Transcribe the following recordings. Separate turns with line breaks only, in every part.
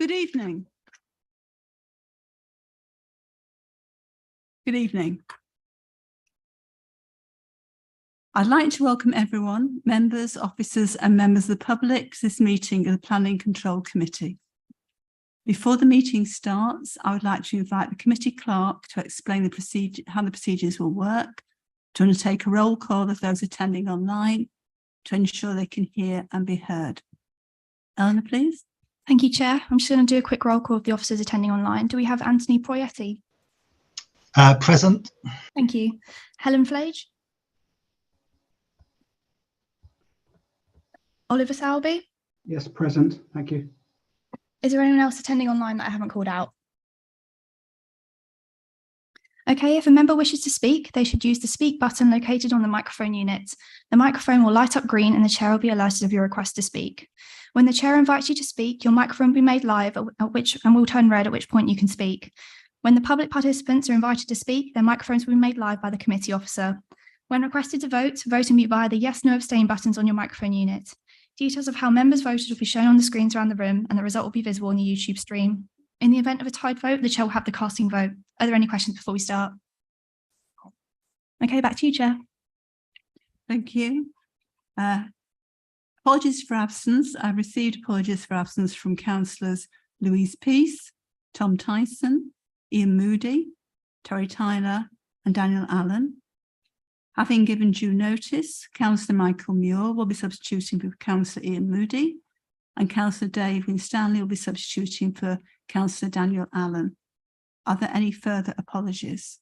Good evening. Good evening. I'd like to welcome everyone, members, officers and members of the public to this meeting of the Planning Control Committee. Before the meeting starts, I would like to invite the committee clerk to explain the procedure, how the procedures will work, to undertake a roll call of those attending online, to ensure they can hear and be heard. Eleanor, please.
Thank you, Chair. I'm just going to do a quick roll call of the officers attending online. Do we have Anthony Proietti?
Present.
Thank you. Helen Flage? Oliver Sowerby?
Yes, present. Thank you.
Is there anyone else attending online that I haven't called out? Okay, if a member wishes to speak, they should use the speak button located on the microphone unit. The microphone will light up green and the chair will be alerted of your request to speak. When the chair invites you to speak, your microphone will be made live and will turn red, at which point you can speak. When the public participants are invited to speak, their microphones will be made live by the committee officer. When requested to vote, vote and mute via the yes, no, abstain buttons on your microphone unit. Details of how members voted will be shown on the screens around the room and the result will be visible on the YouTube stream. In the event of a tied vote, the chair will have the casting vote. Are there any questions before we start? Okay, back to you, Chair.
Thank you. Apologies for absence. I've received apologies for absence from councillors Louise Peace, Tom Tyson, Ian Moody, Terry Tyler and Daniel Allen. Having given due notice, Councillor Michael Muir will be substituting for Councillor Ian Moody and Councillor Dave Winstanley will be substituting for Councillor Daniel Allen. Are there any further apologies?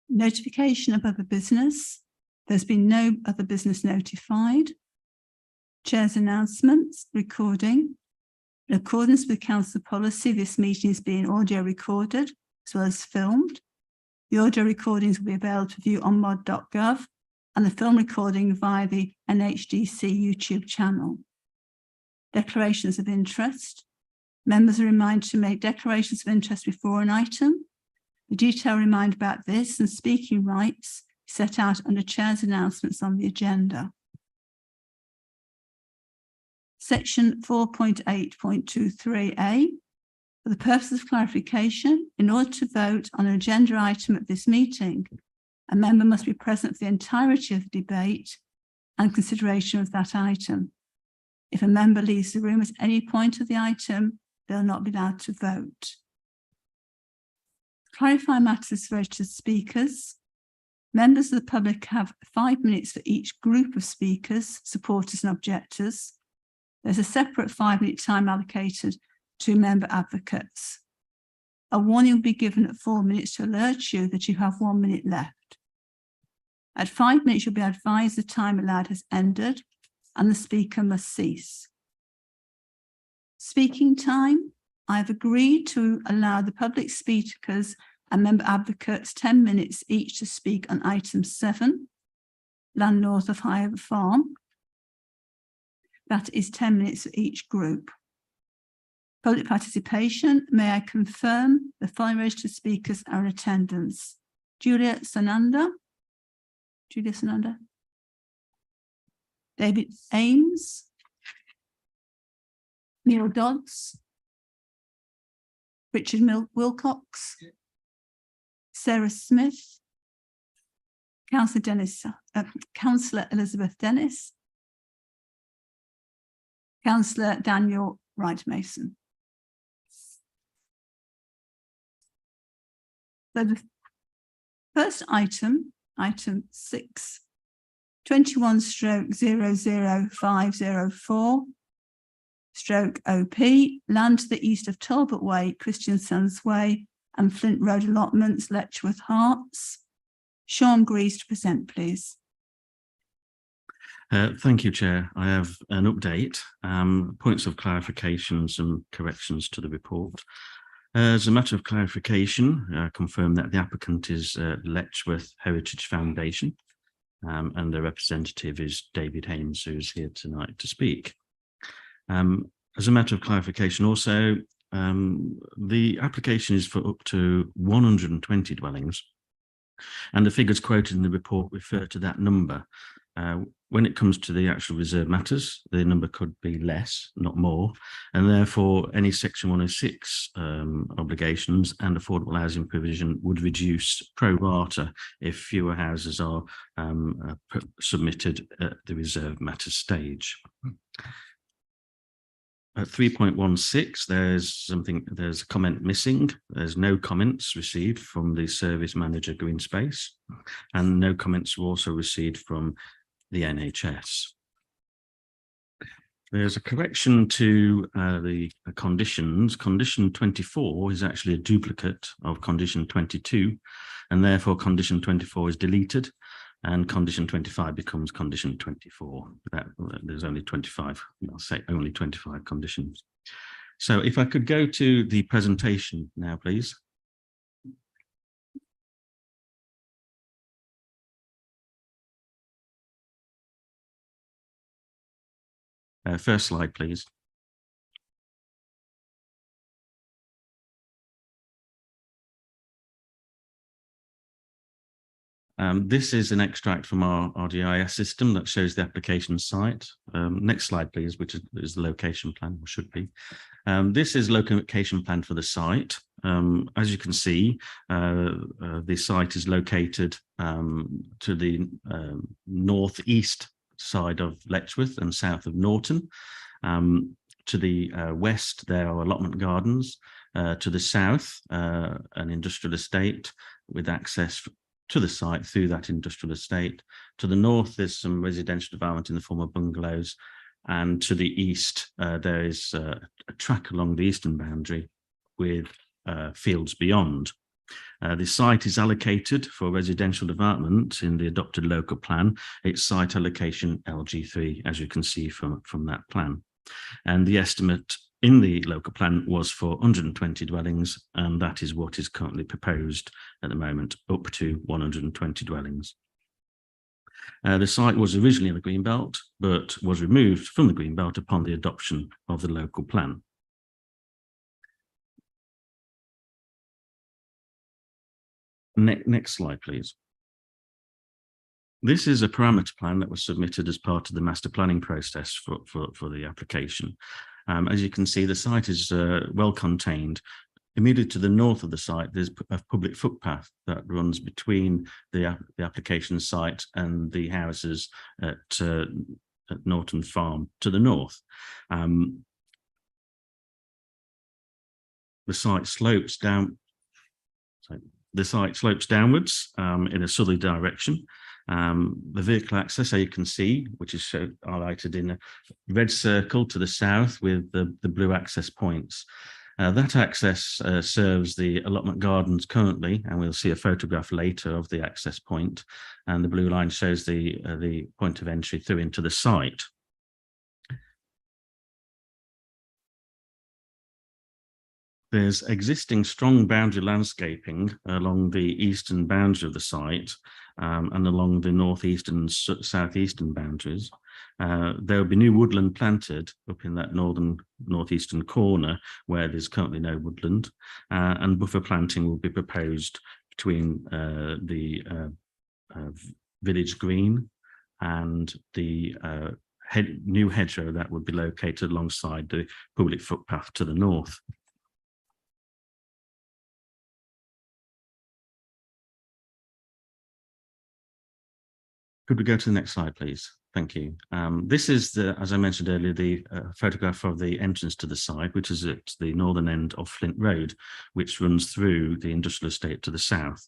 Notification of other business. There's been no other business notified. Chair's announcements, recording. In accordance with council policy, this meeting is being audio recorded as well as filmed. The audio recordings will be available to view on mod.gov and the film recording via the NHDC YouTube channel. Declarations of interest. Members are reminded to make declarations of interest before an item. The detailed reminder about this and speaking rights is set out under Chair's announcements on the agenda. Section 4.8.23a. For the purposes of clarification, in order to vote on an agenda item at this meeting, a member must be present for the entirety of the debate and consideration of that item. If a member leaves the room at any point of the item, they'll not be allowed to vote. Clarify matters for registered speakers. Members of the public have 5 minutes for each group of speakers, supporters and objectors. There's a separate 5-minute time allocated to member advocates. A warning will be given at 4 minutes to alert you that you have 1 minute left. At 5 minutes, you'll be advised the time allowed has ended and the speaker must cease. Speaking time. I've agreed to allow the public speakers and member advocates 10 minutes each to speak on item 7, land north of Highover Farm. That is 10 minutes for each group. Public participation. May I confirm the following registered speakers are in attendance? Julia Sananda. David Ames. Neil Dodds. Richard Wilcox, Sarah Smith, Councillor Elizabeth Dennis, Councillor Daniel Wright Mason. So the first item, item 6, 21/00504. /OP, land to the east of Talbot Way, Christiansons Way and Flint Road allotments, Letchworth Hearts. Sean Greaves to present, please.
Thank you, Chair. I have an update, points of clarifications and corrections to the report. As a matter of clarification, I confirm that the applicant is Letchworth Heritage Foundation and the representative is David Ames, who is here tonight to speak. As a matter of clarification also, the application is for up to 120 dwellings And the figures quoted in the report refer to that number. When it comes to the actual reserve matters, the number could be less, not more, and therefore any Section 106 obligations and affordable housing provision would reduce pro rata if fewer houses are submitted at the reserve matters stage. At 3.16, there's a comment missing. There's no comments received from the service manager Green Space, and no comments were also received from the NHS. There's a correction to the conditions. Condition 24 is actually a duplicate of condition 22, and therefore condition 24 is deleted, and condition 25 becomes condition 24. There's only 25, I'll say only 25 conditions. So if I could go to the presentation now, please. First slide, please. This is an extract from our GIS system that shows the application site. Next slide, please, which is the location plan, or should be. This is location plan for the site. As you can see, the site is located to the northeast side of Letchworth and south of Norton. To the west, there are allotment gardens. To the south, an industrial estate with access to the site through that industrial estate. To the north, there's some residential development in the form of bungalows. And to the east, there is a track along the eastern boundary with fields beyond. The site is allocated for residential development in the adopted local plan. It's site allocation LG3, as you can see from that plan. And the estimate in the local plan was for 120 dwellings, and that is what is currently proposed at the moment, up to 120 dwellings. The site was originally in the Greenbelt, but was removed from the Greenbelt upon the adoption of the local plan. Next slide, please. This is a parameter plan that was submitted as part of the master planning process for the application. As you can see, the site is well contained. Immediately to the north of the site, there's a public footpath that runs between the application site and the houses at Norton Farm to the north. The site slopes down. The site slopes downwards in a southerly direction. The vehicle access, as you can see, which is highlighted in a red circle to the south with the blue access points. That access serves the allotment gardens currently, and we'll see a photograph later of the access point. And the blue line shows the point of entry through into the site. There's existing strong boundary landscaping along the eastern boundary of the site and along the northeastern and southeastern boundaries. There will be new woodland planted up in that northeastern corner where there's currently no woodland, and buffer planting will be proposed between the village green and the new hedgerow that would be located alongside the public footpath to the north. Could we go to the next slide, please? Thank you. This is, as I mentioned earlier, the photograph of the entrance to the site, which is at the northern end of Flint Road, which runs through the industrial estate to the south.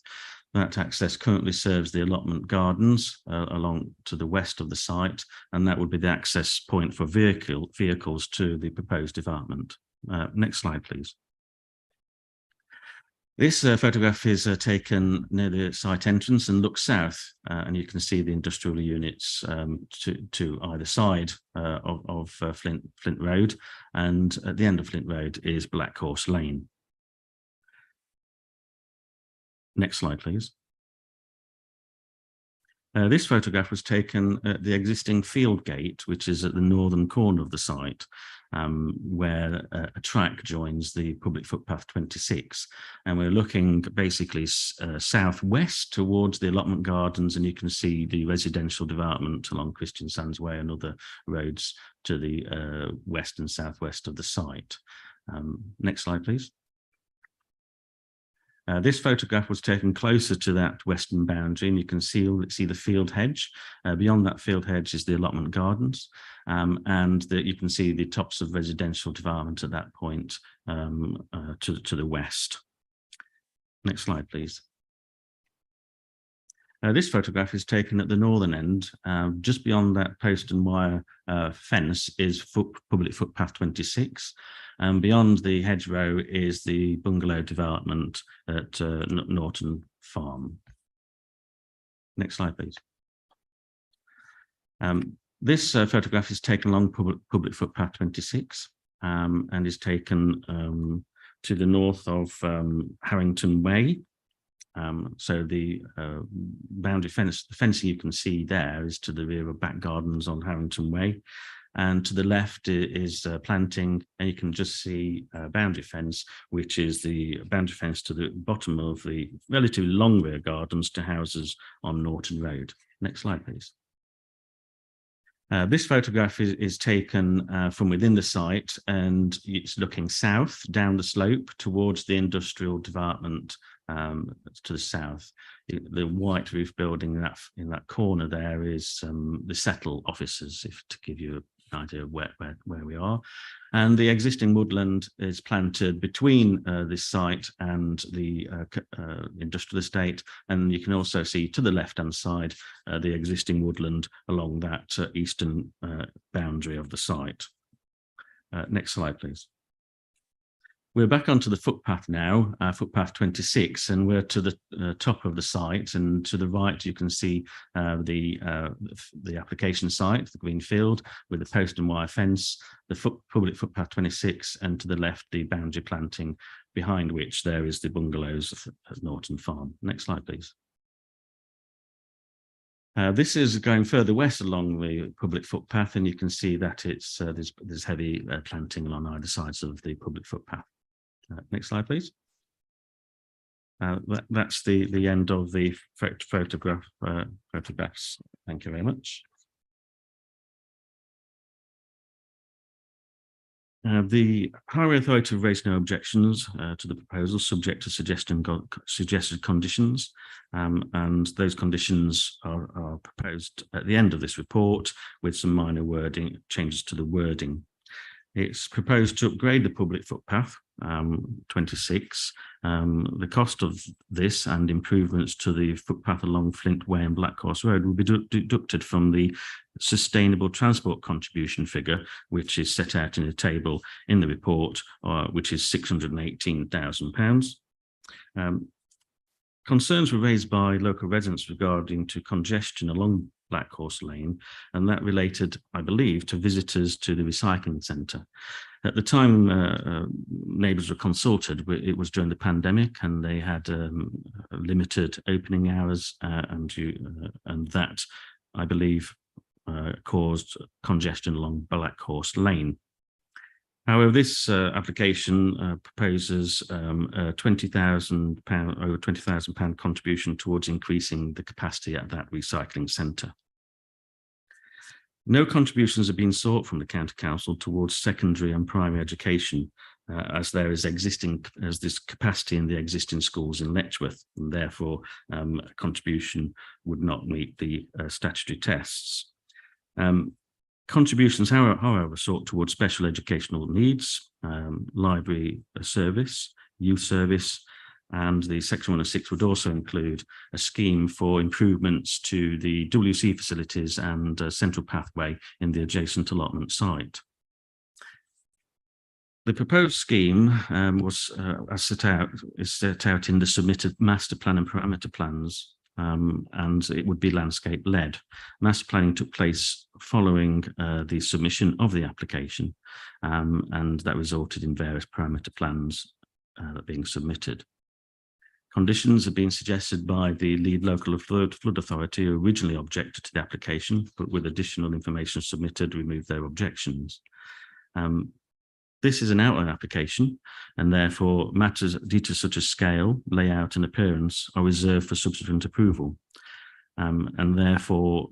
That access currently serves the allotment gardens along to the west of the site, and that would be the access point for vehicles to the proposed development. Next slide, please. This photograph is taken near the site entrance and looks south, and you can see the industrial units to either side of Flint Road, and at the end of Flint Road is Black Horse Lane. Next slide, please. This photograph was taken at the existing field gate, which is at the northern corner of the site, where a track joins the public footpath 26. And we're looking basically southwest towards the allotment gardens, and you can see the residential development along Christian Sands Way and other roads to the west and southwest of the site. Next slide, please. This photograph was taken closer to that western boundary, and you can see the field hedge. Beyond that field hedge is the allotment gardens, and you can see the tops of residential development at that point to the west. Next slide, please. This photograph is taken at the northern end. Just beyond that post and wire fence is public footpath 26. And beyond the hedgerow is the bungalow development at Norton Farm. Next slide, please. This photograph is taken along public footpath 26 and is taken to the north of Harrington Way. So the boundary fence, the fencing you can see there is to the rear of back gardens on Harrington Way. And to the left is planting, and you can just see boundary fence, which is the boundary fence to the bottom of the relatively long rear gardens to houses on Norton Road. Next slide, please. This photograph is taken from within the site, and it's looking south down the slope towards the industrial development to the south. The white roof building in that corner there is the Settle offices, to give you an idea of where we are. And the existing woodland is planted between this site and the industrial estate. And you can also see to the left-hand side the existing woodland along that eastern boundary of the site. Next slide, please. We're back onto the footpath now, footpath 26, and we're to the top of the site, and to the right you can see the application site, the green field with the post and wire fence, the public footpath 26, and to the left the boundary planting, behind which there is the bungalows at Norton Farm. Next slide, please. This is going further west along the public footpath, and you can see that it's there's heavy planting along either sides of the public footpath. Next slide, please. That's the end of the photographs. Thank you very much. The Highway Authority have raised no objections to the proposal, subject to suggested conditions, and those conditions are proposed at the end of this report with some minor changes to the wording. It's proposed to upgrade the public footpath 26. The cost of this and improvements to the footpath along Flint Way and Black Horse Road will be deducted from the sustainable transport contribution figure, which is set out in a table in the report, which is £618,000. Concerns were raised by local residents regarding to congestion along Black Horse Lane, and that related, I believe, to visitors to the recycling centre. At the time neighbours were consulted, it was during the pandemic, and they had limited opening hours, and that, I believe, caused congestion along Black Horse Lane. However, this application proposes a £20,000 over £20,000 contribution towards increasing the capacity at that recycling centre. No contributions have been sought from the County Council towards secondary and primary education, as there is this capacity in the existing schools in Letchworth, and therefore a contribution would not meet the statutory tests. Contributions, however, sought towards special educational needs, library service, youth service, and the Section 106 would also include a scheme for improvements to the WC facilities and central pathway in the adjacent allotment site. The proposed scheme is set out in the submitted master plan and parameter plans, and it would be landscape led. Master planning took place following the submission of the application, and that resulted in various parameter plans being submitted. Conditions have been suggested by the lead local flood authority, who originally objected to the application, but with additional information submitted, removed their objections. This is an outline application, and therefore matters details such as scale, layout and appearance are reserved for subsequent approval. And therefore,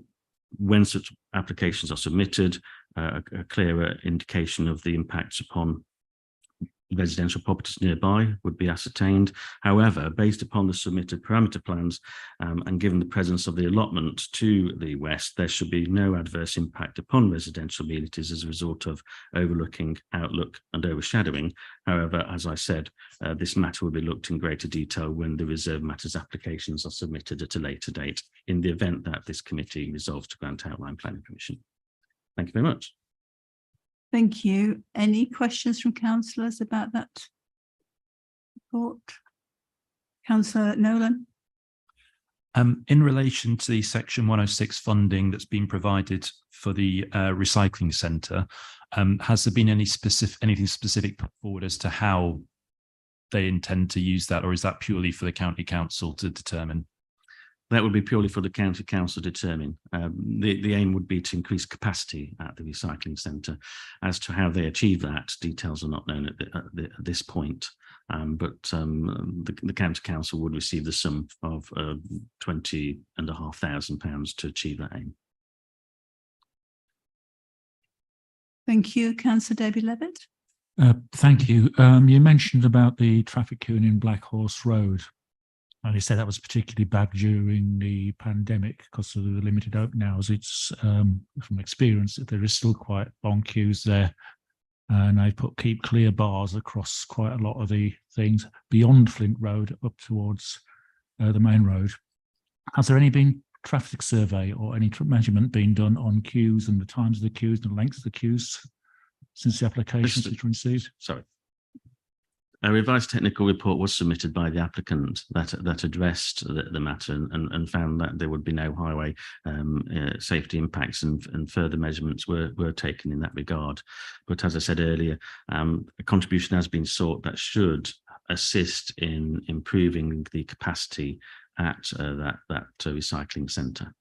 when such applications are submitted, a clearer indication of the impacts upon residential properties nearby would be ascertained. However, based upon the submitted parameter plans and given the presence of the allotment to the west, there should be no adverse impact upon residential amenities as a result of overlooking, outlook and overshadowing. However, as I said, this matter will be looked in greater detail when the reserved matters applications are submitted at a later date, in the event that this committee resolves to grant outline planning permission. Thank you very much.
Thank you. Any questions from councillors about that report? Councillor Nolan.
In relation to the Section 106 funding that's been provided for the recycling centre, has there been anything specific put forward as to how they intend to use that, or is that purely for the county council to determine?
That would be purely for the county council to determine. The aim would be to increase capacity at the recycling centre. As to how they achieve that, details are not known at this point. But the county council would receive the sum of £20,500 to achieve that aim.
Thank you. Councillor David Levitt.
Thank you. You mentioned about the traffic queuing in Black Horse Road. And you said that was particularly bad during the pandemic because of the limited open hours. It's from experience that there is still quite long queues there. And I keep clear bars across quite a lot of the things beyond Flint Road up towards the main road. Has there been traffic survey or any measurement being done on queues and the times of the queues and the lengths of the queues since the application has been received?
Sorry. A revised technical report was submitted by the applicant that addressed the matter and found that there would be no highway safety impacts, and further measurements were taken in that regard. But as I said earlier, a contribution has been sought that should assist in improving the capacity at that recycling centre.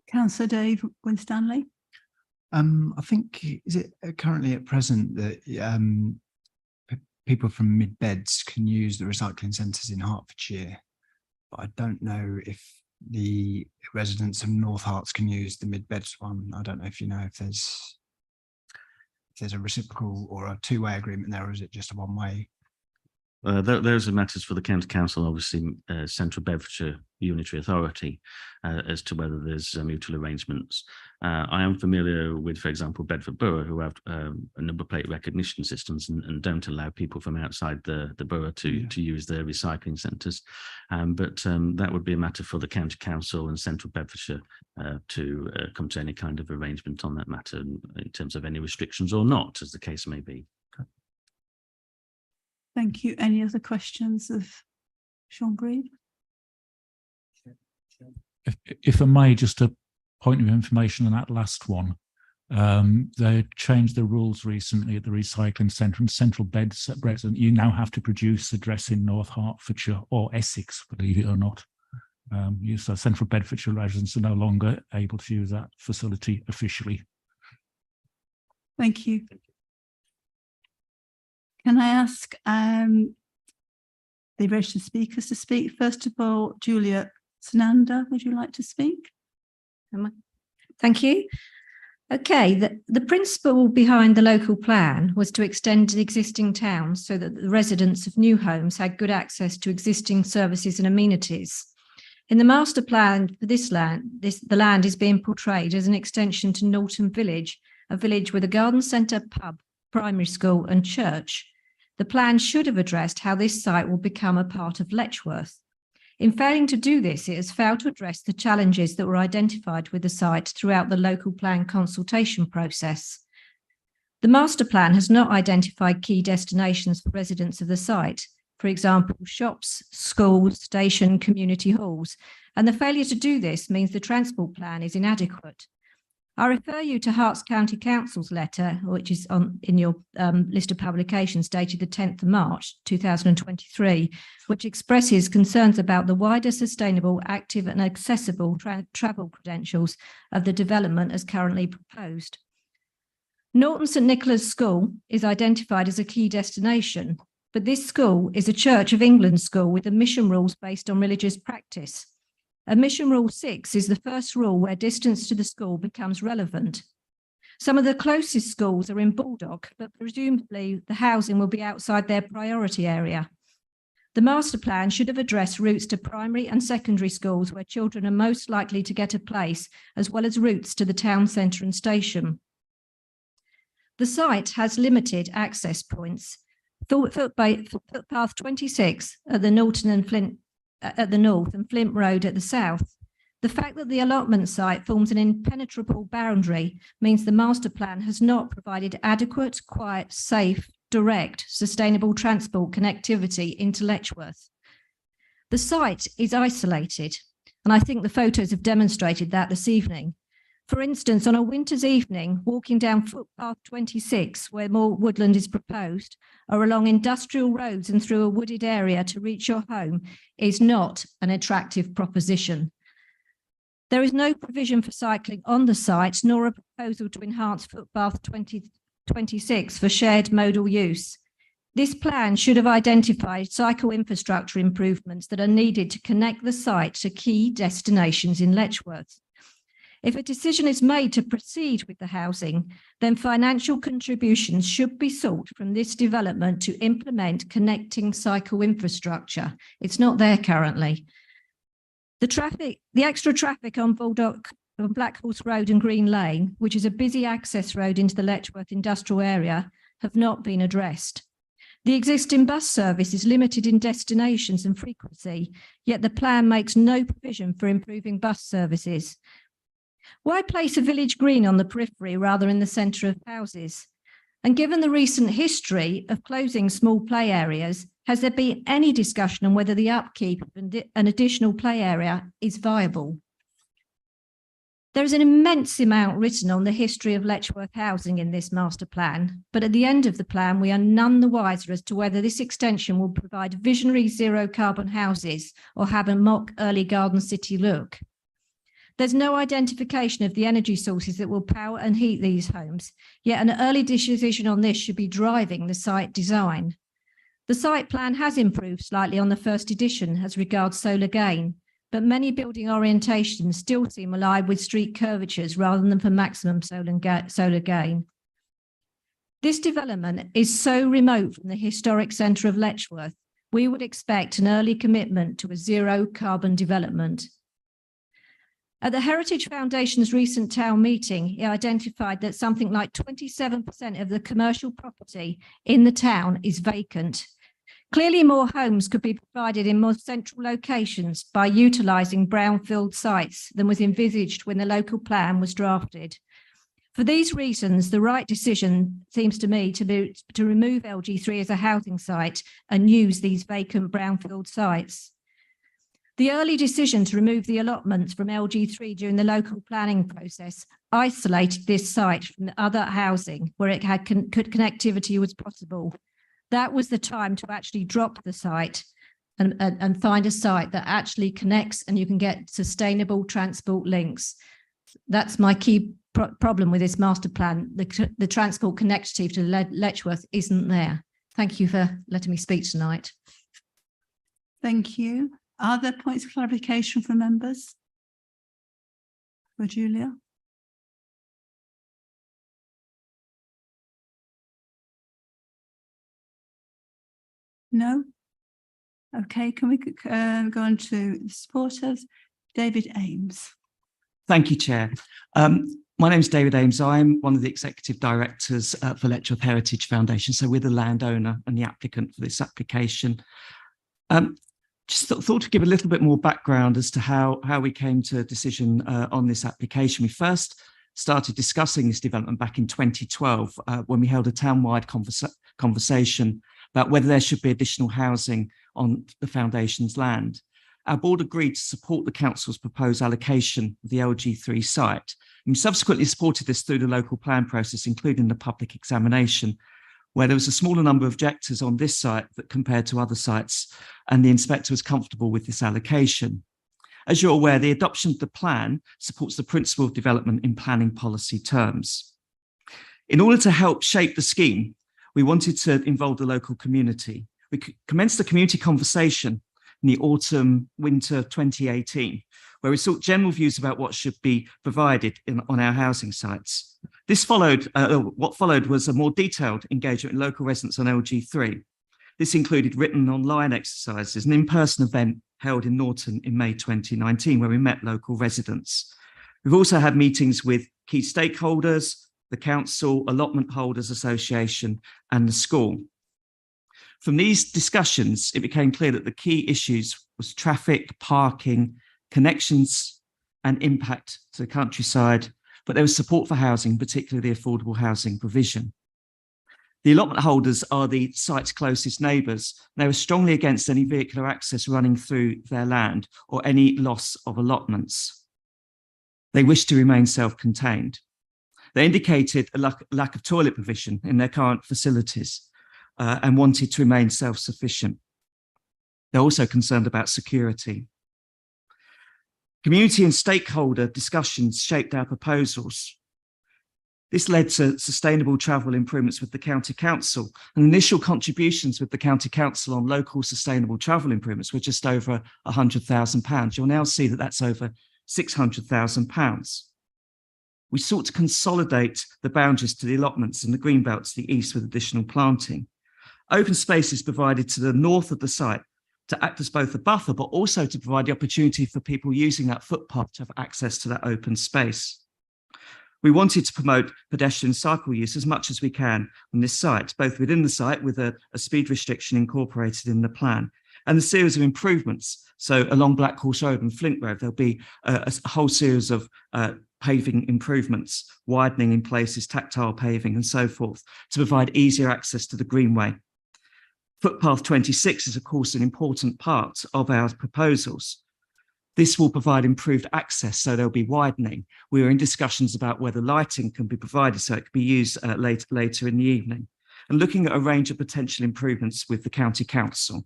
Councillor Dave Winstanley.
I think, is it currently at present that people from mid-beds can use the recycling centres in Hertfordshire, but I don't know if the residents of North Herts can use the mid-beds one. I don't know if you know if there's a reciprocal or a two-way agreement there, or is it just a one-way?
Those are matters for the county council, obviously Central Bedfordshire Unitary Authority, as to whether there's mutual arrangements. I am familiar with, for example, Bedford Borough, who have number plate recognition systems and don't allow people from outside the borough to use their recycling centres. But that would be a matter for the county council and Central Bedfordshire to come to any kind of arrangement on that matter in terms of any restrictions or not, as the case may be.
Thank you. Any other questions of Sean Green?
If I may, just a point of information on that last one. They changed the rules recently at the recycling centre, and Central Beds at present, you now have to produce address in North Hertfordshire or Essex, believe it or not. So Central Bedfordshire residents are no longer able to use that facility officially.
Thank you. Can I ask the registered speakers to speak? First of all, Julia Sananda, would you like to speak?
Thank you. Okay, the principle behind the local plan was to extend the existing towns so that the residents of new homes had good access to existing services and amenities. In the master plan for this land, the land is being portrayed as an extension to Norton Village, a village with a garden centre, pub, primary school and church. The plan should have addressed how this site will become a part of Letchworth. In failing to do this, it has failed to address the challenges that were identified with the site throughout the local plan consultation process. The master plan has not identified key destinations for residents of the site, for example, shops, schools, station, community halls, and the failure to do this means the transport plan is inadequate. I refer you to Herts County Council's letter, which is in your list of publications dated the 10th of March 2023, which expresses concerns about the wider sustainable, active and accessible travel credentials of the development as currently proposed. Norton St Nicholas School is identified as a key destination, but this school is a Church of England school with admission rules based on religious practice. Admission Rule 6 is the first rule where distance to the school becomes relevant. Some of the closest schools are in Baldock, but presumably the housing will be outside their priority area. The master plan should have addressed routes to primary and secondary schools where children are most likely to get a place, as well as routes to the town centre and station. The site has limited access points. Footpath 26 at the Norton and Flint at the north and Flint Road at the south. The fact that the allotment site forms an impenetrable boundary means the master plan has not provided adequate, quiet, safe, direct, sustainable transport connectivity into Letchworth. The site is isolated, and I think the photos have demonstrated that this evening. For instance, on a winter's evening, walking down footpath 26, where more woodland is proposed, or along industrial roads and through a wooded area to reach your home is not an attractive proposition. There is no provision for cycling on the site, nor a proposal to enhance footpath 26 for shared modal use. This plan should have identified cycle infrastructure improvements that are needed to connect the site to key destinations in Letchworth. If a decision is made to proceed with the housing, then financial contributions should be sought from this development to implement connecting cycle infrastructure. It's not there currently. The extra traffic on Baldock, on Black Horse Road and Green Lane, which is a busy access road into the Letchworth industrial area, have not been addressed. The existing bus service is limited in destinations and frequency, yet the plan makes no provision for improving bus services. Why place a village green on the periphery rather in the centre of houses? And given the recent history of closing small play areas, has there been any discussion on whether the upkeep of an additional play area is viable? There is an immense amount written on the history of Letchworth housing in this master plan, but at the end of the plan, we are none the wiser as to whether this extension will provide visionary zero carbon houses or have a mock early garden city look. There's no identification of the energy sources that will power and heat these homes, yet an early decision on this should be driving the site design. The site plan has improved slightly on the first edition as regards solar gain, but many building orientations still seem aligned with street curvatures rather than for maximum solar gain. This development is so remote from the historic centre of Letchworth, we would expect an early commitment to a zero carbon development. At the Heritage Foundation's recent town meeting, it identified that something like 27% of the commercial property in the town is vacant. Clearly, more homes could be provided in more central locations by utilising brownfield sites than was envisaged when the local plan was drafted. For these reasons, the right decision seems to me to be to remove LG3 as a housing site and use these vacant brownfield sites. The early decision to remove the allotments from LG3 during the local planning process isolated this site from the other housing where it had connectivity was possible. That was the time to actually drop the site and find a site that actually connects and you can get sustainable transport links. That's my key problem with this master plan. The transport connectivity to Letchworth isn't there. Thank you for letting me speak tonight.
Thank you. Are there points of clarification from members? For Julia? No? Okay, can we go on to the supporters? David Ames.
Thank you, Chair. My name is David Ames. I'm one of the executive directors for Letchworth Heritage Foundation. So we're the landowner and the applicant for this application. Just thought to give a little bit more background as to how we came to a decision on this application. We first started discussing this development back in 2012 when we held a town-wide conversation about whether there should be additional housing on the foundation's land. our board agreed to support the council's proposed allocation of the LG3 site. And we subsequently supported this through the local plan process, including the public examination, where there was a smaller number of objectors on this site that compared to other sites, and the inspector was comfortable with this allocation. As you're aware, the adoption of the plan supports the principle of development in planning policy terms. In order to help shape the scheme, we wanted to involve the local community. We commenced a community conversation in the autumn-winter 2018, where we sought general views about what should be provided on our housing sites. What followed was a more detailed engagement with local residents on LG3. This included written and online exercises, an in-person event held in Norton in May 2019, where we met local residents. We've also had meetings with key stakeholders, the council, allotment holders association, and the school. From these discussions, it became clear that the key issues was traffic, parking, connections, and impact to the countryside, but there was support for housing, particularly the affordable housing provision. The allotment holders are the site's closest neighbours. They were strongly against any vehicular access running through their land or any loss of allotments. They wish to remain self-contained. They indicated a lack of toilet provision in their current facilities and wanted to remain self-sufficient. They're also concerned about security. Community and stakeholder discussions shaped our proposals. This led to sustainable travel improvements with the County Council, and initial contributions with the County Council on local sustainable travel improvements were just over £100,000. You'll now see that that's over £600,000. We sought to consolidate the boundaries to the allotments and the green belt to the east with additional planting. Open spaces provided to the north of the site to act as both a buffer, but also to provide the opportunity for people using that footpath to have access to that open space. We wanted to promote pedestrian cycle use as much as we can on this site, both within the site with a speed restriction incorporated in the plan, and a series of improvements. So along Black Horse Road and Flint Road, there'll be a whole series of paving improvements, widening in places, tactile paving and so forth, to provide easier access to the Greenway. Footpath 26 is, of course, an important part of our proposals. This will provide improved access, so there'll be widening. We are in discussions about whether lighting can be provided so it can be used later in the evening, and looking at a range of potential improvements with the County Council.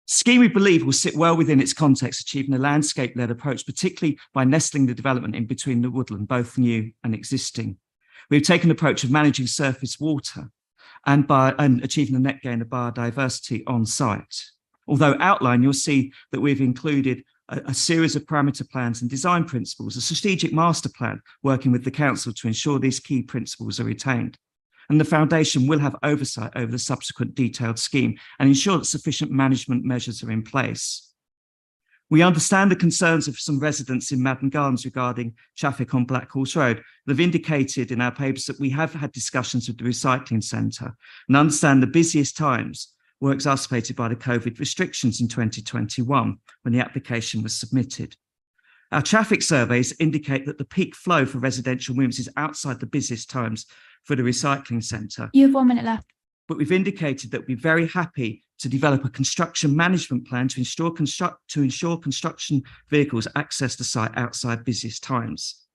The scheme, we believe, will sit well within its context, achieving a landscape-led approach, particularly by nestling the development in between the woodland, both new and existing. We've taken the approach of managing surface water and achieving the net gain of biodiversity on site. Although outlined, you'll see that we've included a series of parameter plans and design principles, a strategic master plan working with the council to ensure these key principles are retained. And the foundation will have oversight over the subsequent detailed scheme and ensure that sufficient management measures are in place. We understand the concerns of some residents in Madden Gardens regarding traffic on Black Horse Road. They've indicated in our papers that we have had discussions with the recycling centre and understand the busiest times were exacerbated by the COVID restrictions in 2021 when the application was submitted. Our traffic surveys indicate that the peak flow for residential rooms is outside the busiest times for the recycling centre.
You have 1 minute left.
But we've indicated that we're very happy to develop a construction management plan to ensure construction vehicles access the site outside busiest times.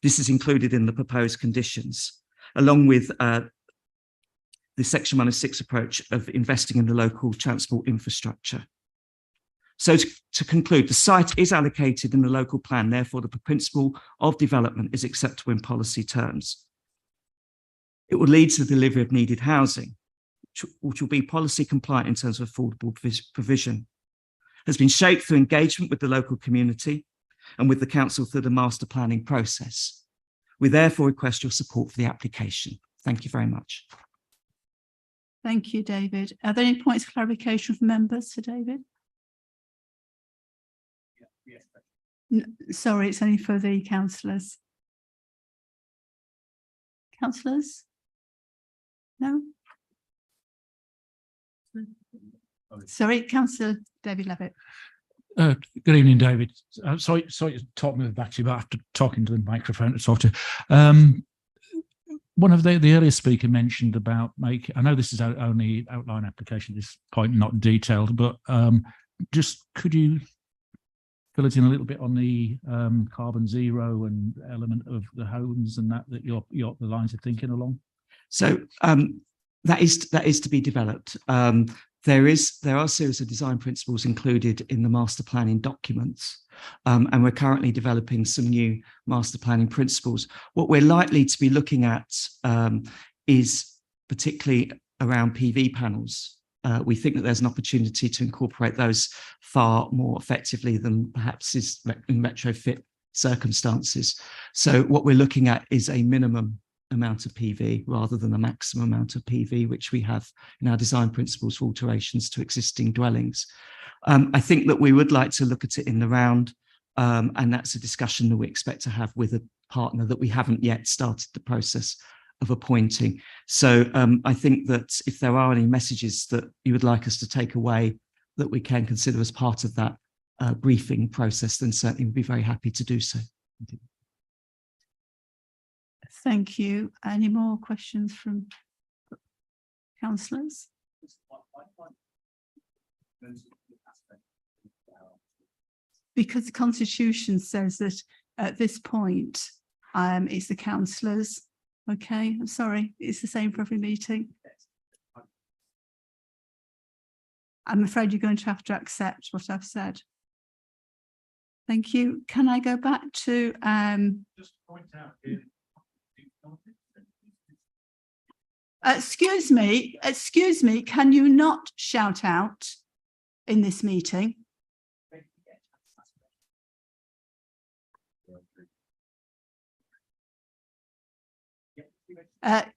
This is included in the proposed conditions, along with the Section 106 approach of investing in the local transport infrastructure. So to conclude, the site is allocated in the local plan, therefore the principle of development is acceptable in policy terms. It will lead to the delivery of needed housing, which will be policy compliant in terms of affordable provision. It has been shaped through engagement with the local community and with the council through the master planning process. We therefore request your support for the application. Thank you very much.
Thank you, David. Are there any points of clarification from members for David? Sorry, it's only for the councillors. Councillors? No? Sorry, Councillor David Levitt.
Good evening, David. Sorry to talk me back to you, but after talking to the microphone to talk to. One of the earlier speaker mentioned about I know this is only outline application at this point, not detailed, but just could you fill it in a little bit on the carbon zero and element of the homes and that you're the lines of thinking along?
So that is to be developed. There are a series of design principles included in the master planning documents, and we're currently developing some new master planning principles. What we're likely to be looking at is particularly around PV panels. We think that there's an opportunity to incorporate those far more effectively than perhaps is in retrofit circumstances. So what we're looking at is a minimum amount of PV rather than a maximum amount of PV, which we have in our design principles for alterations to existing dwellings. I think that we would like to look at it in the round, and that's a discussion that we expect to have with a partner that we haven't yet started the process of appointing. So I think that if there are any messages that you would like us to take away that we can consider as part of that briefing process, then certainly we'd be very happy to do so.
Thank you. Any more questions from councillors? Because the Constitution says that at this point, it's the councillors. Okay, I'm sorry, it's the same for every meeting. I'm afraid you're going to have to accept what I've said. Thank you. Can I go back to
Just point out here.
excuse me, can you not shout out in this meeting?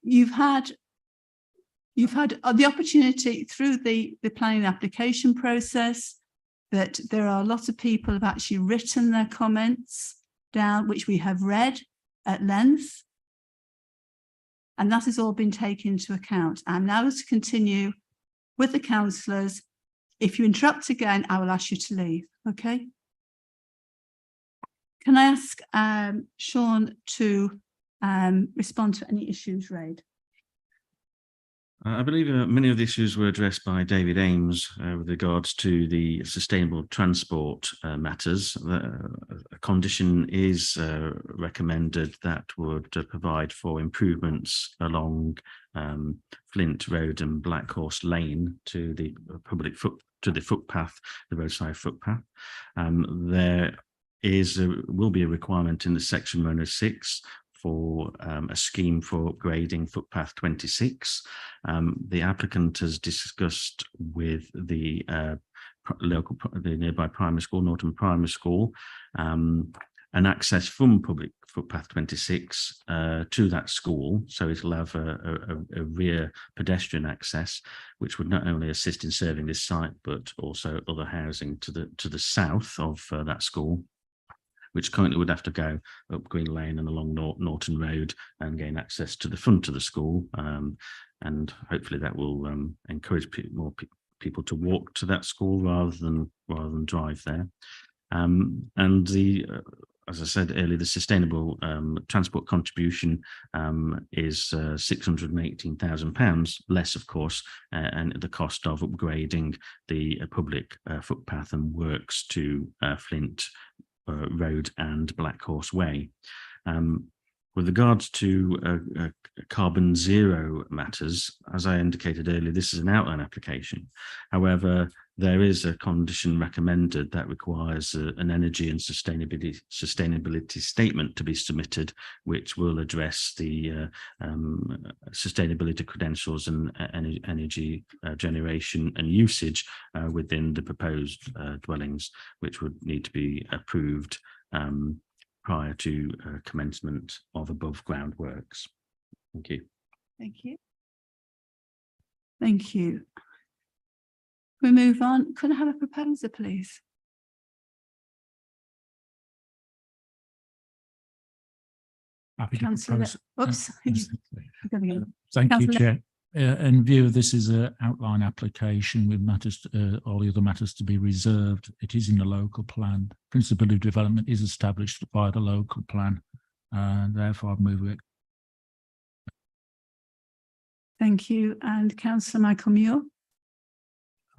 You've had the opportunity through the planning application process that there are a lot of people who have actually written their comments down, which we have read at length. And that has all been taken into account. I'm now going to continue with the councillors. If you interrupt again, I will ask you to leave, okay? Can I ask Sean to respond to any issues raised?
I believe many of the issues were addressed by David Ames with regards to the sustainable transport matters. A condition is recommended that would provide for improvements along Flint Road and Black Horse Lane to the footpath, the roadside footpath. There will be a requirement in the section 106 for a scheme for upgrading footpath 26. The applicant has discussed with the nearby primary school, Norton Primary School, an access from public footpath 26 to that school. So it'll have a rear pedestrian access, which would not only assist in serving this site, but also other housing to the south of that school, which currently would have to go up Green Lane and along Norton Road and gain access to the front of the school. And hopefully that will encourage more people to walk to that school rather than drive there. And as I said earlier, the sustainable transport contribution is £618,000, less, of course, and the cost of upgrading the public footpath and works to Flint Road and Black Horse Way. With regards to carbon zero matters, as I indicated earlier, this is an outline application. However, there is a condition recommended that requires an energy and sustainability statement to be submitted, which will address the sustainability credentials and energy generation and usage within the proposed dwellings, which would need to be approved prior to commencement of above ground works. Thank you.
Thank you. Thank you. We move on. Could I have a proposer, please?
Happy to
Councillor,
propose.
oops.
Thank you,
Councillor.
Chair. In view of this is an outline application with matters, all the other matters to be reserved. It is in the local plan. Principle of development is established by the local plan, and therefore I move it.
Thank you. And Councillor Michael Muir.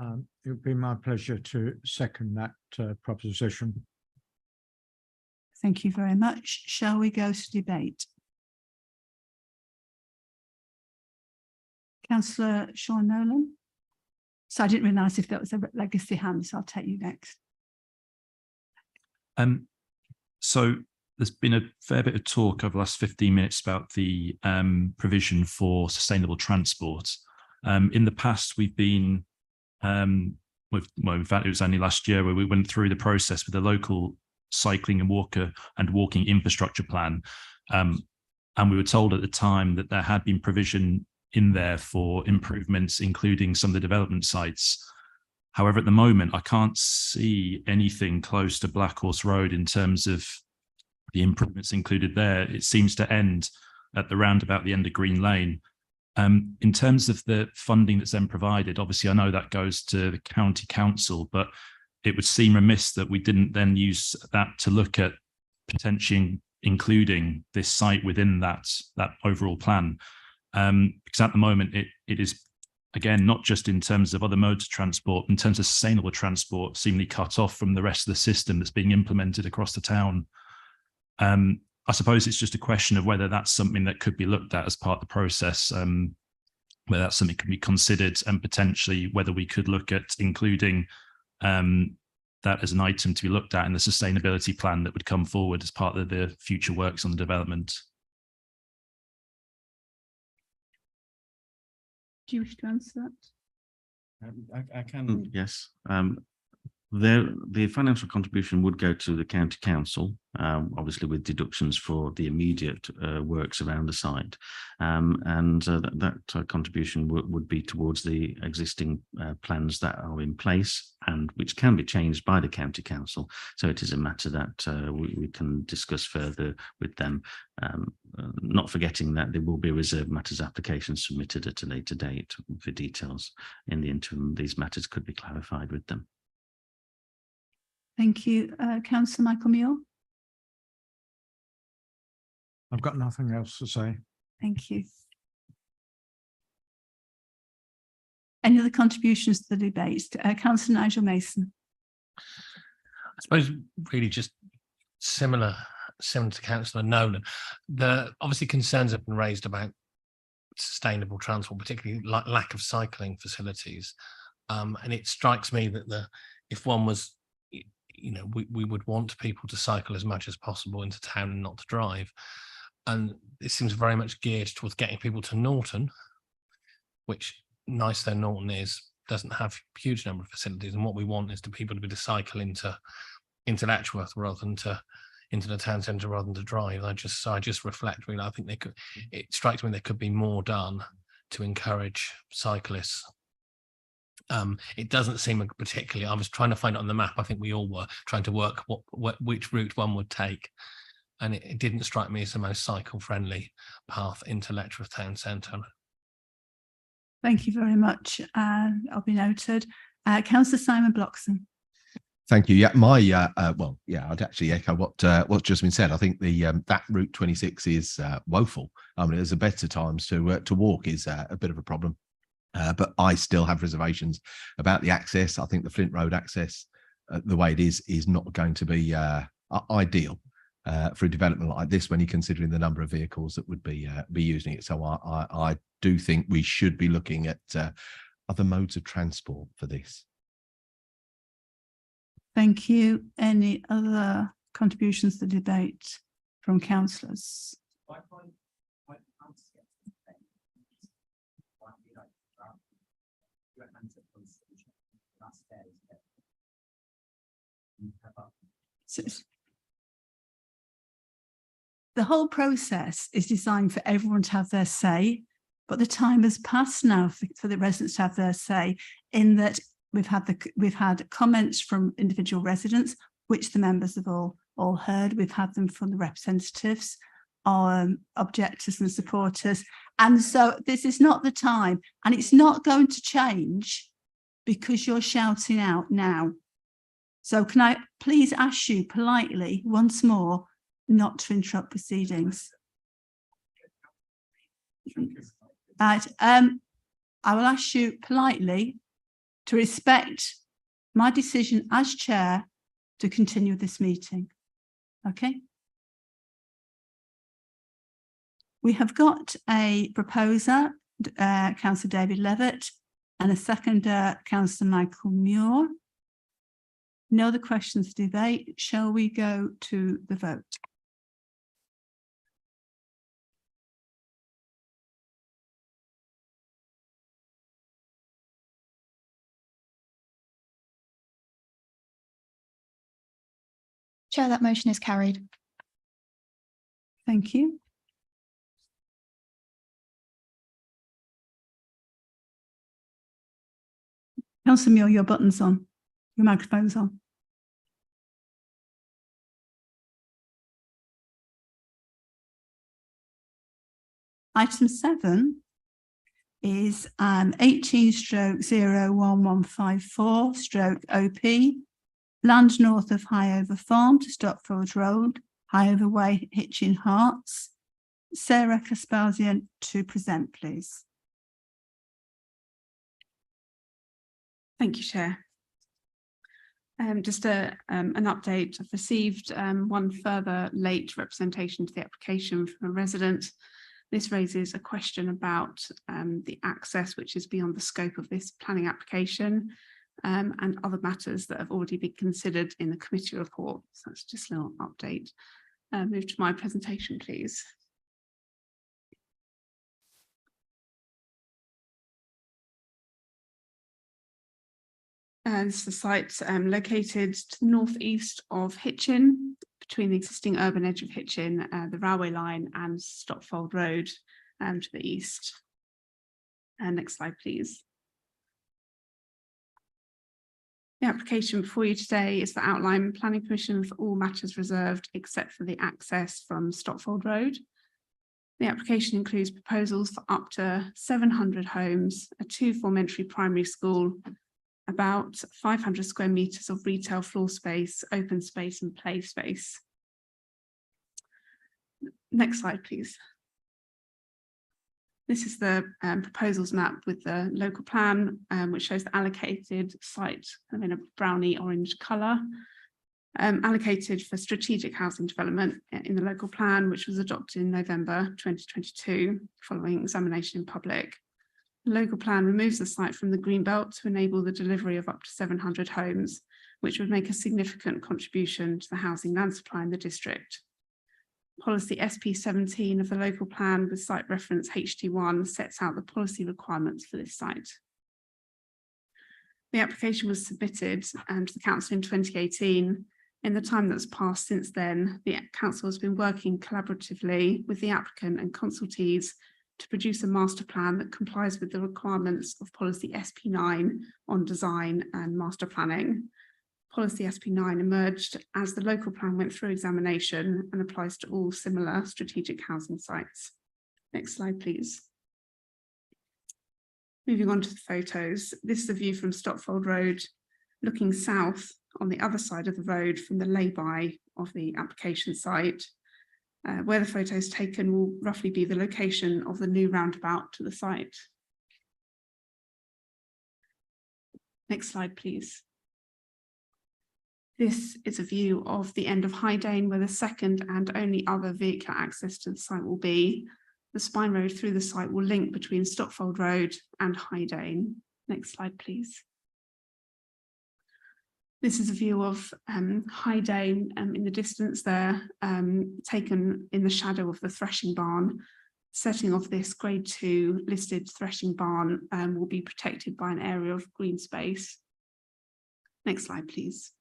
It would be my pleasure to second that proposition.
Thank you very much. Shall we go to debate? Councillor Sean Nolan. So I didn't realise if that was a legacy hand, so I'll take you next.
So there's been a fair bit of talk over the last 15 minutes about the provision for sustainable transport. In the past, we've been well, in fact, it was only last year where we went through the process with the local cycling and walking infrastructure plan. And we were told at the time that there had been provision in there for improvements, including some of the development sites. However, at the moment, I can't see anything close to Black Horse Road in terms of the improvements included there. It seems to end at the roundabout the end of Green Lane. In terms of the funding that's then provided, obviously I know that goes to the county council, but it would seem remiss that we didn't then use that to look at potentially including this site within that overall plan. Because at the moment it is, again, not just in terms of other modes of transport, in terms of sustainable transport, seemingly cut off from the rest of the system that's being implemented across the town. I suppose it's just a question of whether that's something that could be looked at as part of the process, whether that's something can be considered, and potentially whether we could look at including that as an item to be looked at in the sustainability plan that would come forward as part of the future works on the development.
Do you wish to answer that?
I can, yes. The financial contribution would go to the county council, obviously with deductions for the immediate works around the site, and that contribution would be towards the existing plans that are in place and which can be changed by the county council. So it is a matter that we can discuss further with them, not forgetting that there will be a reserved matters application submitted at a later date for details. In the interim, these matters could be clarified with them.
Thank you. Councillor Michael Muir.
I've got nothing else to say.
Thank you. Any other contributions to the debate? Councillor Nigel Mason.
I suppose really just similar to Councillor Nolan. The obviously concerns have been raised about sustainable transport, particularly lack of cycling facilities. And it strikes me that if one was, we would want people to cycle as much as possible into town and not to drive. And it seems very much geared towards getting people to Norton, which, nice though Norton is, doesn't have a huge number of facilities. And what we want is to people to be to cycle into Letchworth rather than into the town centre rather than to drive. I just reflect, really, I think it strikes me there could be more done to encourage cyclists. It doesn't seem particularly, I was trying to find it on the map, I think we all were trying to work which route one would take, and it didn't strike me as the most cycle friendly path into Letchworth town centre.
Thank you very much. I'll be noted. Councillor Simon Bloxham.
Thank you. Yeah, I'd actually echo what's just been said. I think that Route 26 is woeful. I mean, there's a better times to walk is a bit of a problem. But I still have reservations about the access. I think the Flint Road access, the way it is not going to be ideal for a development like this when you're considering the number of vehicles that would be using it. So I do think we should be looking at other modes of transport for this.
Thank you. Any other contributions to the debate from councillors? The whole process is designed for everyone to have their say, but the time has passed now for the residents to have their say, in that we've had comments from individual residents, which the members have all heard. We've had them from the representatives, objectors and supporters. And so this is not the time, and it's not going to change because you're shouting out now. So can I please ask you politely once more not to interrupt proceedings? Right. I will ask you politely to respect my decision as chair to continue this meeting. Okay. We have got a proposer, Councillor David Levitt, and a seconder, Councillor Michael Muir. No other questions to debate. Shall we go to the vote?
Chair, that motion is carried.
Thank you. Councillor Muir, your button's on. Your microphone's on. Item 7 is 18/01154/OP, land north of Highover Farm to Stopfield Road, Highover Way, Hitchin, Hearts. Sarah Kaspasian to present, please.
Thank you, Chair. Just an update. I've received one further late representation to the application from a resident. This raises a question about the access which is beyond the scope of this planning application and other matters that have already been considered in the committee report. So that's just a little update. Move to my presentation, please. This is the site located to the northeast of Hitchin, between the existing urban edge of Hitchin, the railway line, and Stopfold Road to the east. Next slide, please. The application before you today is for outline planning permission for all matters reserved except for the access from Stopfold Road. The application includes proposals for up to 700 homes, a 2-form entry primary school, about 500 square metres of retail floor space, open space and play space. Next slide, please. This is the proposals map with the local plan, which shows the allocated site in a browny orange colour, allocated for strategic housing development in the local plan, which was adopted in November 2022 following examination in public. The local plan removes the site from the Greenbelt to enable the delivery of up to 700 homes, which would make a significant contribution to the housing land supply in the district. Policy SP17 of the local plan with site reference HT1 sets out the policy requirements for this site. The application was submitted to the council in 2018. In the time that's passed since then, the council has been working collaboratively with the applicant and consultees to produce a master plan that complies with the requirements of policy SP9 on design and master planning. Policy SP9 emerged as the local plan went through examination and applies to all similar strategic housing sites. Next slide, please. Moving on to the photos. This is a view from Stopfold Road, looking south on the other side of the road from the lay-by of the application site. Where the photo is taken will roughly be the location of the new roundabout to the site. Next slide, please. This is a view of the end of Hydane, where the second and only other vehicular access to the site will be. The spine road through the site will link between Stopfold Road and Hydane. Next slide, please. This is a view of Hydane in the distance there, taken in the shadow of the threshing barn. Setting of this grade 2 listed threshing barn will be protected by an area of green space. Next slide, please.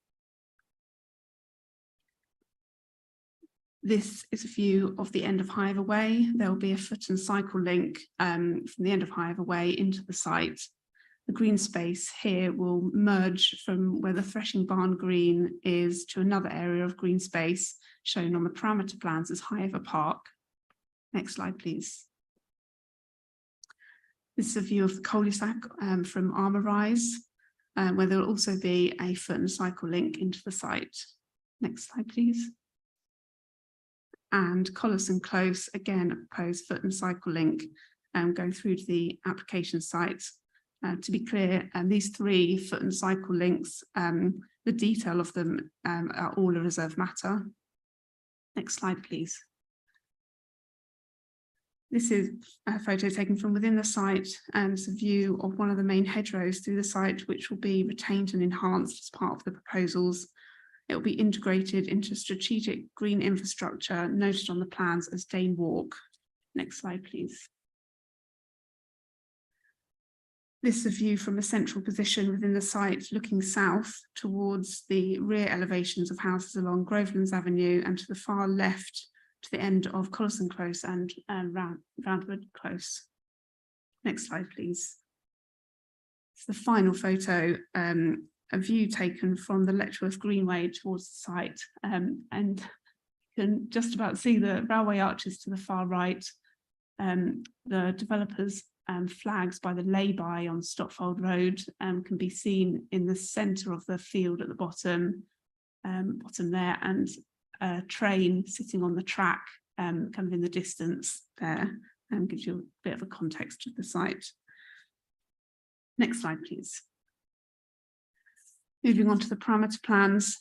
This is a view of the end of Highover Way. There will be a foot and cycle link from the end of Highover Way into the site. The green space here will merge from where the threshing barn green is to another area of green space shown on the parameter plans as Highover Park. Next slide, please. This is a view of the cul-de-sac from Armour Rise, where there will also be a foot and cycle link into the site. Next slide, please. And Collison Close, again, a proposed foot and cycle link going through to the application site To be clear, these 3 foot and cycle links, the detail of them are all a reserved matter. Next slide, please. This is a photo taken from within the site, and it's a view of one of the main hedgerows through the site, which will be retained and enhanced as part of the proposals. It will be integrated into strategic green infrastructure noted on the plans as Dane Walk. Next slide, please. This is a view from a central position within the site, looking south towards the rear elevations of houses along Grovelands Avenue and to the far left to the end of Collison Close and Roundwood Close. Next slide, please. It's the final photo, a view taken from the Letchworth Greenway towards the site, and you can just about see the railway arches to the far right. The developers flags by the lay-by on Stotfold Road can be seen in the centre of the field at the bottom there, and a train sitting on the track kind of in the distance there, and gives you a bit of a context of the site. Next slide, please. Moving on to the parameter plans,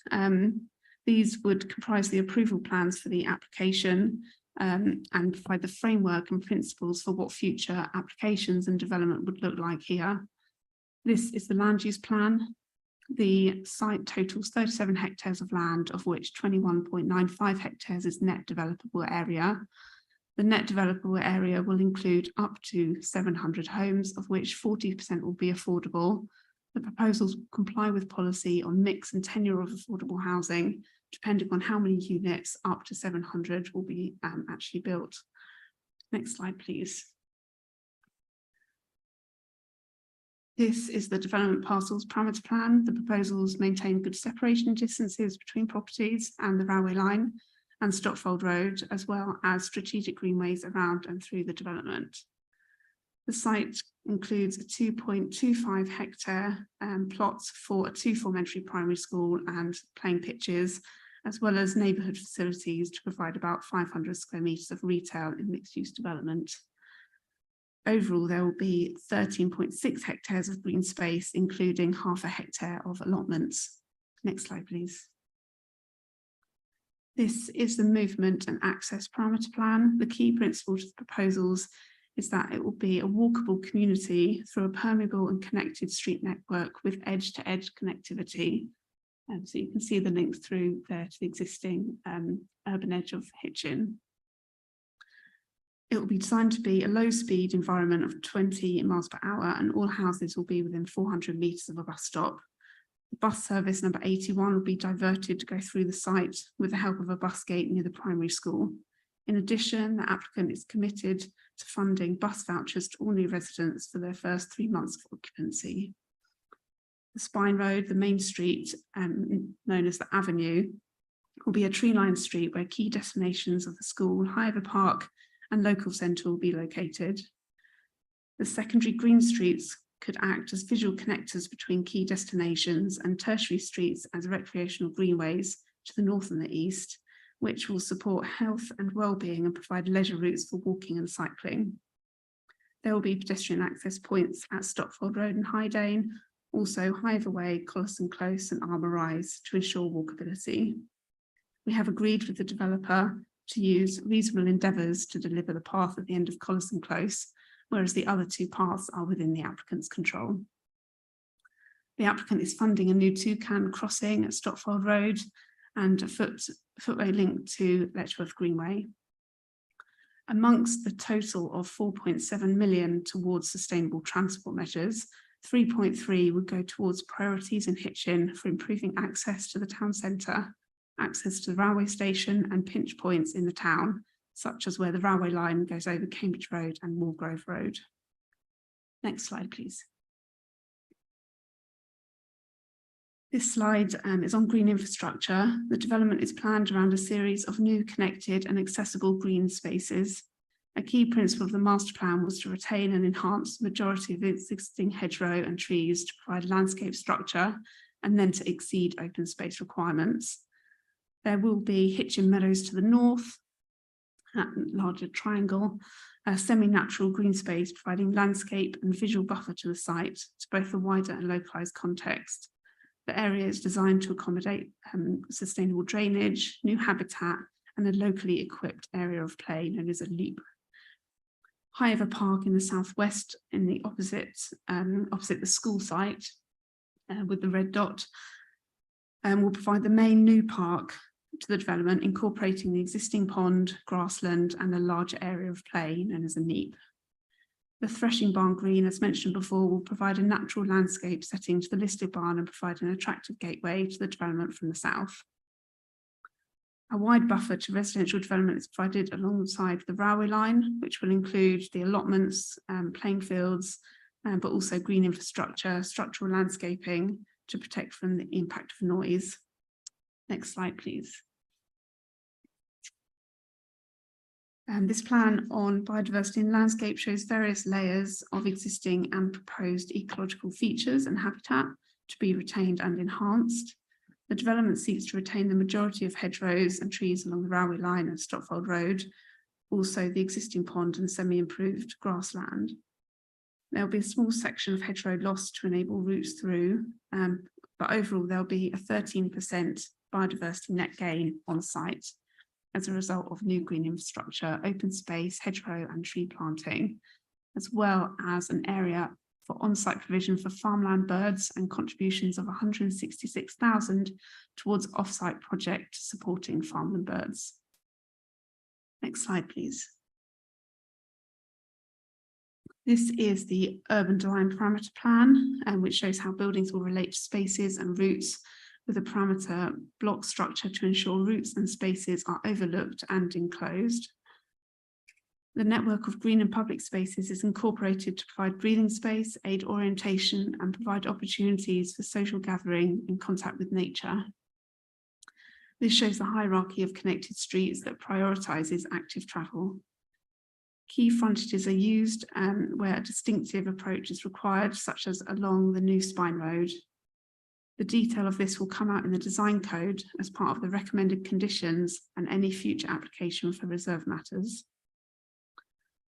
these would comprise the approval plans for the application and provide the framework and principles for what future applications and development would look like here. This is the land use plan. The site totals 37 hectares of land, of which 21.95 hectares is net developable area. The net developable area will include up to 700 homes, of which 40% will be affordable. The proposals comply with policy on mix and tenure of affordable housing, depending on how many units up to 700 will be actually built. Next slide, please. This is the development parcels parameter plan. The proposals maintain good separation distances between properties and the railway line and Stotfold Road, as well as strategic greenways around and through the development. The site includes a 2.25 hectare plots for a 2 form-entry primary school and playing pitches, as well as neighbourhood facilities to provide about 500 square metres of retail in mixed-use development. Overall, there will be 13.6 hectares of green space, including half a hectare of allotments. Next slide, please. This is the movement and access parameter plan. The key principle to the proposals is that it will be a walkable community through a permeable and connected street network with edge-to-edge connectivity. So you can see the link through there to the existing urban edge of Hitchin. It will be designed to be a low-speed environment of 20 miles per hour, and all houses will be within 400 metres of a bus stop. The bus service number 81 will be diverted to go through the site with the help of a bus gate near the primary school. In addition, the applicant is committed to funding bus vouchers to all new residents for their first 3 months of occupancy. The Spine Road, the main street, known as the Avenue, will be a tree-lined street where key destinations of the school, Hiver Park, and local centre will be located. The secondary green streets could act as visual connectors between key destinations, and tertiary streets as recreational greenways to the north and the east, which will support health and well-being and provide leisure routes for walking and cycling. There will be pedestrian access points at Stotfold Road and Hydane, also Hiver Way, Collison Close and Armour Rise to ensure walkability. We have agreed with the developer to use reasonable endeavours to deliver the path at the end of Collison Close, whereas the other 2 paths are within the applicant's control. The applicant is funding a new toucan crossing at Stotfold Road and a footway link to Letchworth Greenway. Amongst the total of 4.7 million towards sustainable transport measures, 3.3 would go towards priorities in Hitchin for improving access to the town centre, access to the railway station and pinch points in the town, such as where the railway line goes over Cambridge Road and Moorgrove Road. Next slide, please. This slide is on green infrastructure. The development is planned around a series of new connected and accessible green spaces. A key principle of the master plan was to retain and enhance the majority of the existing hedgerow and trees to provide landscape structure and then to exceed open space requirements. There will be Hitchin Meadows to the north, larger triangle, a semi-natural green space providing landscape and visual buffer to the site to both the wider and localised context. The area is designed to accommodate sustainable drainage, new habitat, and a locally equipped area of play known as a loop. Highover Park in the southwest, in the opposite the school site, with the red dot, will provide the main new park to the development, incorporating the existing pond, grassland, and a larger area of play known as a neep. The threshing barn green, as mentioned before, will provide a natural landscape setting to the listed barn and provide an attractive gateway to the development from the south. A wide buffer to residential development is provided alongside the railway line, which will include the allotments, playing fields, but also green infrastructure, structural landscaping to protect from the impact of noise. Next slide, please. This plan on biodiversity and landscape shows various layers of existing and proposed ecological features and habitat to be retained and enhanced. The development seeks to retain the majority of hedgerows and trees along the railway line and Stotfold Road, also the existing pond and semi-improved grassland. There will be a small section of hedgerow lost to enable routes through, but overall there'll be a 13% biodiversity net gain on site as a result of new green infrastructure, open space, hedgerow and tree planting, as well as an area for on-site provision for farmland birds and contributions of 166,000 towards off-site project supporting farmland birds. Next slide, please. This is the urban design parameter plan, which shows how buildings will relate to spaces and routes with a parameter block structure to ensure routes and spaces are overlooked and enclosed. The network of green and public spaces is incorporated to provide breathing space, aid orientation, and provide opportunities for social gathering in contact with nature. This shows the hierarchy of connected streets that prioritises active travel. Key frontages are used where a distinctive approach is required, such as along the new Spine Road. The detail of this will come out in the design code as part of the recommended conditions and any future application for reserve matters.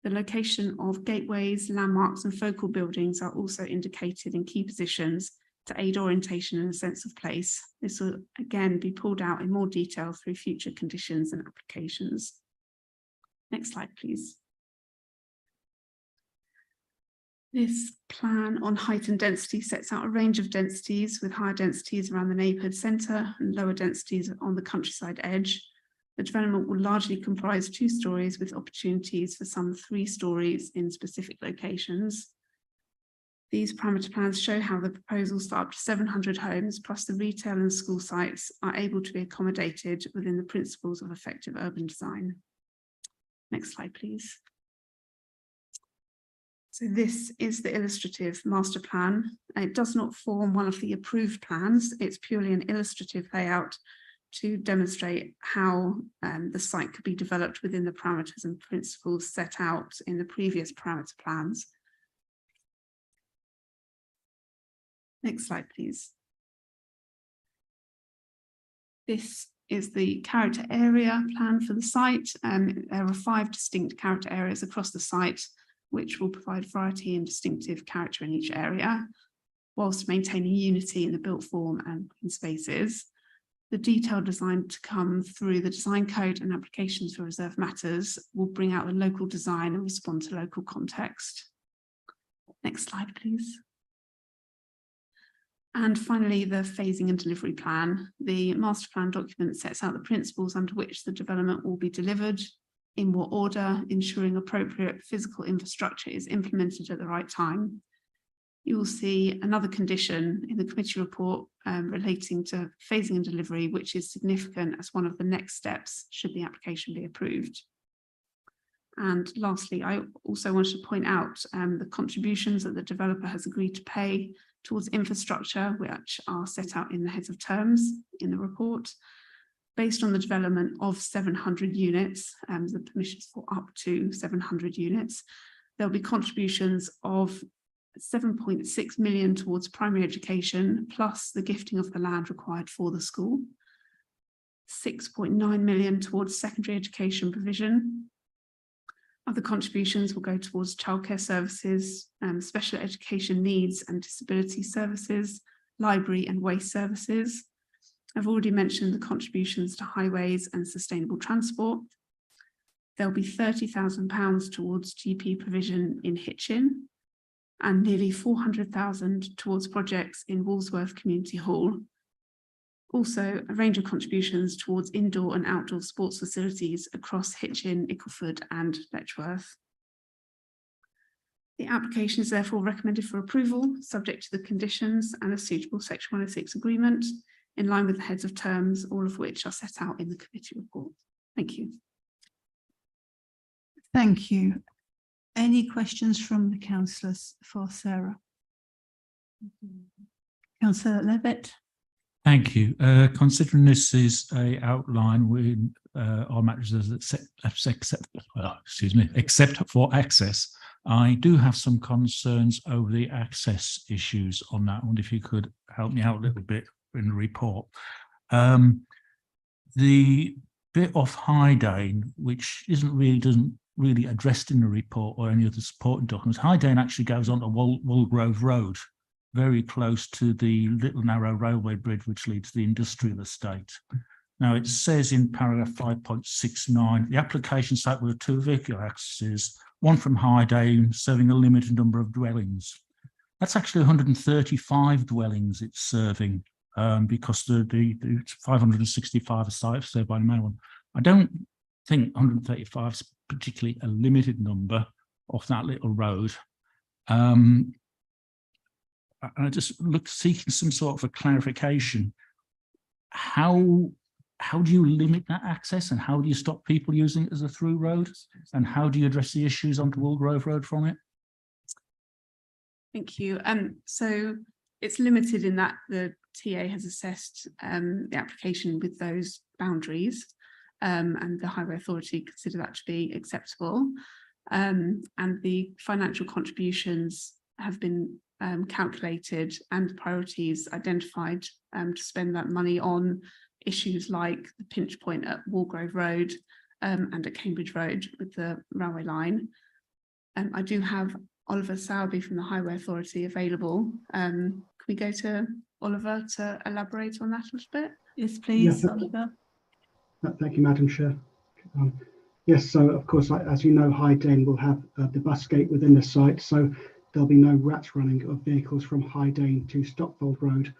The location of gateways, landmarks, and focal buildings are also indicated in key positions to aid orientation and a sense of place. This will again be pulled out in more detail through future conditions and applications. Next slide, please. This plan on height and density sets out a range of densities, with higher densities around the neighbourhood centre and lower densities on the countryside edge. The development will largely comprise 2 stories with opportunities for some 3 stories in specific locations. These parameter plans show how the proposals for up to 700 homes plus the retail and school sites are able to be accommodated within the principles of effective urban design. Next slide, please. So this is the illustrative master plan. It does not form one of the approved plans. It's purely an illustrative layout to demonstrate how the site could be developed within the parameters and principles set out in the previous parameter plans. Next slide, please. This is the character area plan for the site. There are 5 distinct character areas across the site, which will provide variety and distinctive character in each area, whilst maintaining unity in the built form and green spaces. The detailed design to come through the design code and applications for reserve matters will bring out the local design and respond to local context. Next slide, please. And finally, the phasing and delivery plan. The master plan document sets out the principles under which the development will be delivered, in what order, ensuring appropriate physical infrastructure is implemented at the right time. You will see another condition in the committee report relating to phasing and delivery, which is significant as one of the next steps should the application be approved. And lastly, I also want to point out the contributions that the developer has agreed to pay towards infrastructure, which are set out in the heads of terms in the report. Based on the development of 700 units, the permissions for up to 700 units, there'll be contributions of 7.6 million towards primary education, plus the gifting of the land required for the school, 6.9 million towards secondary education provision, Other contributions will go towards childcare services, special education needs and disability services, library and waste services. I've already mentioned the contributions to highways and sustainable transport. There'll be £30,000 towards GP provision in Hitchin and nearly 400,000 towards projects in Walsworth Community Hall. Also, a range of contributions towards indoor and outdoor sports facilities across Hitchin, Ickleford and Letchworth. The application is therefore recommended for approval, subject to the conditions and a suitable Section 106 agreement, in line with the heads of terms, all of which are set out in the committee report. Thank you.
Thank you. Any questions from the councillors for Sarah? Councillor Levitt.
Thank you. Considering this is a outline with our matters as except for access, I do have some concerns over the access issues on that. I wonder if you could help me out a little bit in the report. The bit off Hydane, which doesn't really addressed in the report or any of the supporting documents. Hydane actually goes on to Woolgrove Road, very close to the little narrow railway bridge which leads to the industrial estate. Now it says in paragraph 5.69, the application site with 2 vehicular accesses, one from Hydane serving a limited number of dwellings. That's actually 135 dwellings it's serving, because the 565 are sites served by the main one. I don't think 135 is particularly a limited number off that little road. I just seeking some sort of a clarification. How do you limit that access, and how do you stop people using it as a through road, and how do you address the issues onto Woolgrove Road from it?
Thank you. So it's limited in that the TA has assessed the application with those boundaries, and the Highway Authority consider that to be acceptable. And the financial contributions have been calculated and priorities identified to spend that money on issues like the pinch point at Woolgrove Road and at Cambridge Road with the railway line. I do have Oliver Sowerby from the Highway Authority available. Can we go to Oliver to elaborate on that a little bit?
Yes, please,
Yeah,
Oliver.
Thank you, Madam Chair. Yes, so of course, as you know, Hydane will have the bus gate within the site, so there'll be no rat running of vehicles from Hydane to Stockfold Road.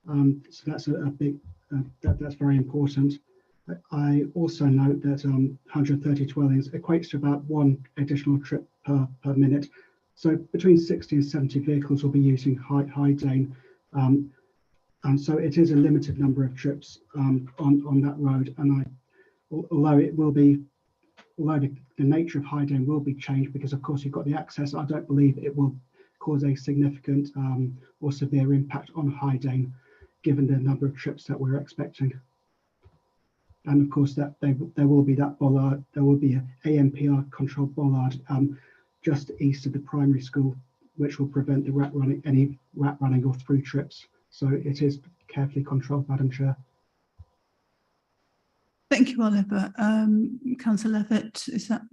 So that's a big, that's very important. I also note that 130 dwellings equates to about 1 additional trip per minute. So between 60 and 70 vehicles will be using Hydane. And so it is a limited number of trips on that road. And although the nature of Hydane will be changed, because of course you've got the access, I don't believe it will cause a significant or severe impact on Hydane, given the number of trips that we're expecting. And of course that there will be that bollard, there will be an AMPR controlled bollard just east of the primary school, which will prevent the any rat running or through trips. So it is carefully controlled, Madam Chair.
Thank you, Oliver. Councillor Levitt, does that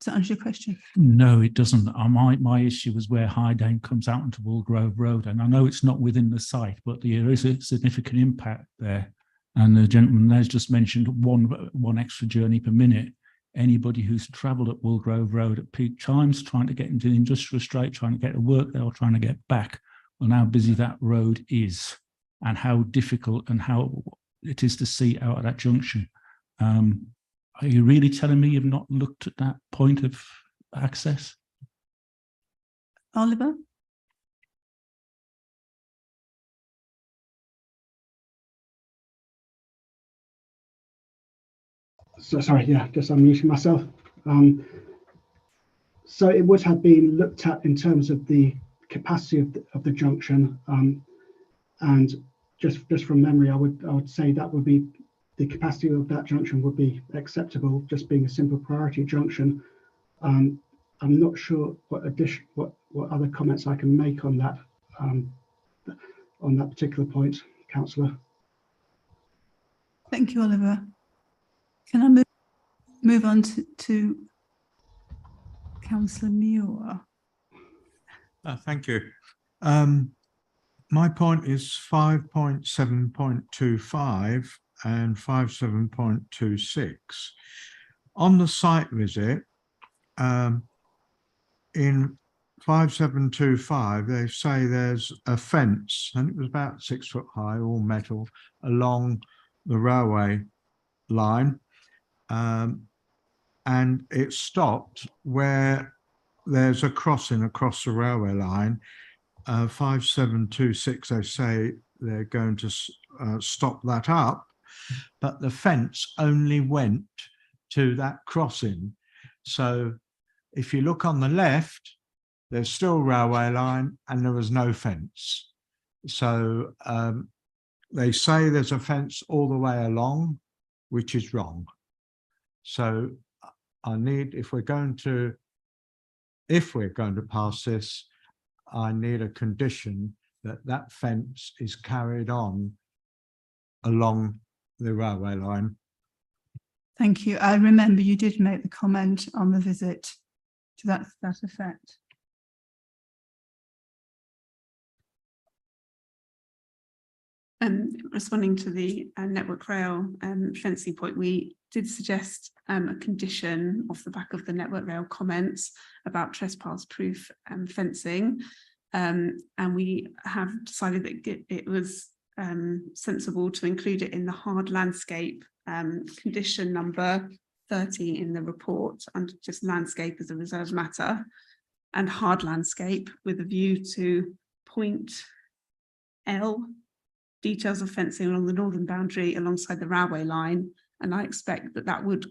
answer your question?
No, it doesn't. My issue was where Hydane comes out into Woolgrove Road, and I know it's not within the site, but there is a significant impact there. And the gentleman there's just mentioned one extra journey per minute. Anybody who's travelled at Woolgrove Road at peak times, trying to get into the industrial estate, trying to get to work there or trying to get back, and how busy that road is, and how difficult and how it is to see out of that junction. Are you really telling me you've not looked at that point of access?
Oliver?
So sorry, yeah, just unmuting myself. So it would have been looked at in terms of the capacity of the junction, and just from memory, I would say that would be the capacity of that junction would be acceptable, just being a simple priority junction. I'm not sure what other comments I can make on that particular point, Councillor.
Thank you, Oliver. Can I move on to Councillor Muir.
Thank you. My point is 5.7.25 and 5.7.26. On the site visit, in 5.7.25, they say there's a fence, and it was about 6 foot high, all metal, along the railway line. And it stopped where there's a crossing across the railway line. 5.7.26, they say they're going to stop that up, but the fence only went to that crossing. So if you look on the left, there's still railway line and there was no fence. So they say there's a fence all the way along, which is wrong. So I need, if we're going to pass this, I need a condition that that fence is carried on along the railway line.
Thank you. I remember you did make the comment on the visit to that effect.
Responding to the Network Rail fencing point, we did suggest a condition off the back of the Network Rail comments about trespass-proof fencing, and we have decided that it was sensible to include it in the hard landscape condition number 30 in the report, and just landscape as a reserved matter, and hard landscape with a view to point L, details of fencing along the northern boundary alongside the railway line. And I expect that that would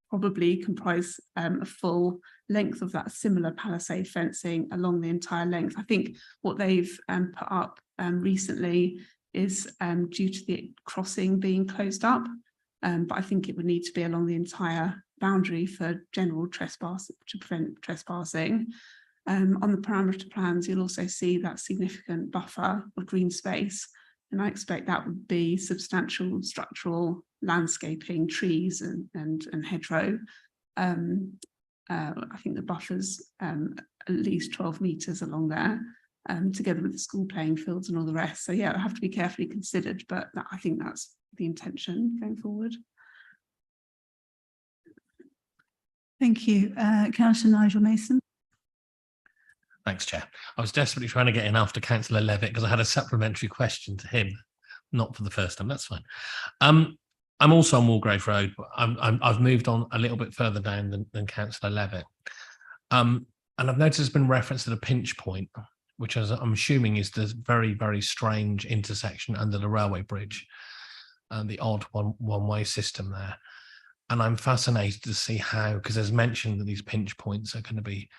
probably comprise a full length of that similar palisade fencing along the entire length. I think what they've put up recently is due to the crossing being closed up, but I think it would need to be along the entire boundary for general trespass, to prevent trespassing. On the parameter plans, you'll also see that significant buffer of green space, and I expect that would be substantial structural landscaping, trees and hedgerow. I think the buffer's at least 12 metres along there, together with the school playing fields and all the rest. So yeah, it'll have to be carefully considered, but I think that's the intention going forward.
Thank you. Councillor Nigel Mason.
Thanks, Chair. I was desperately trying to get in after Councillor Levitt because I had a supplementary question to him, not for the first time. That's fine. I'm also on Walgrave Road, but I've moved on a little bit further down than Councillor Levitt. And I've noticed there's been reference to the pinch point, which I'm assuming is the very, very strange intersection under the railway bridge and the odd one-way system there. And I'm fascinated to see how, because there's mentioned that these pinch points are going to be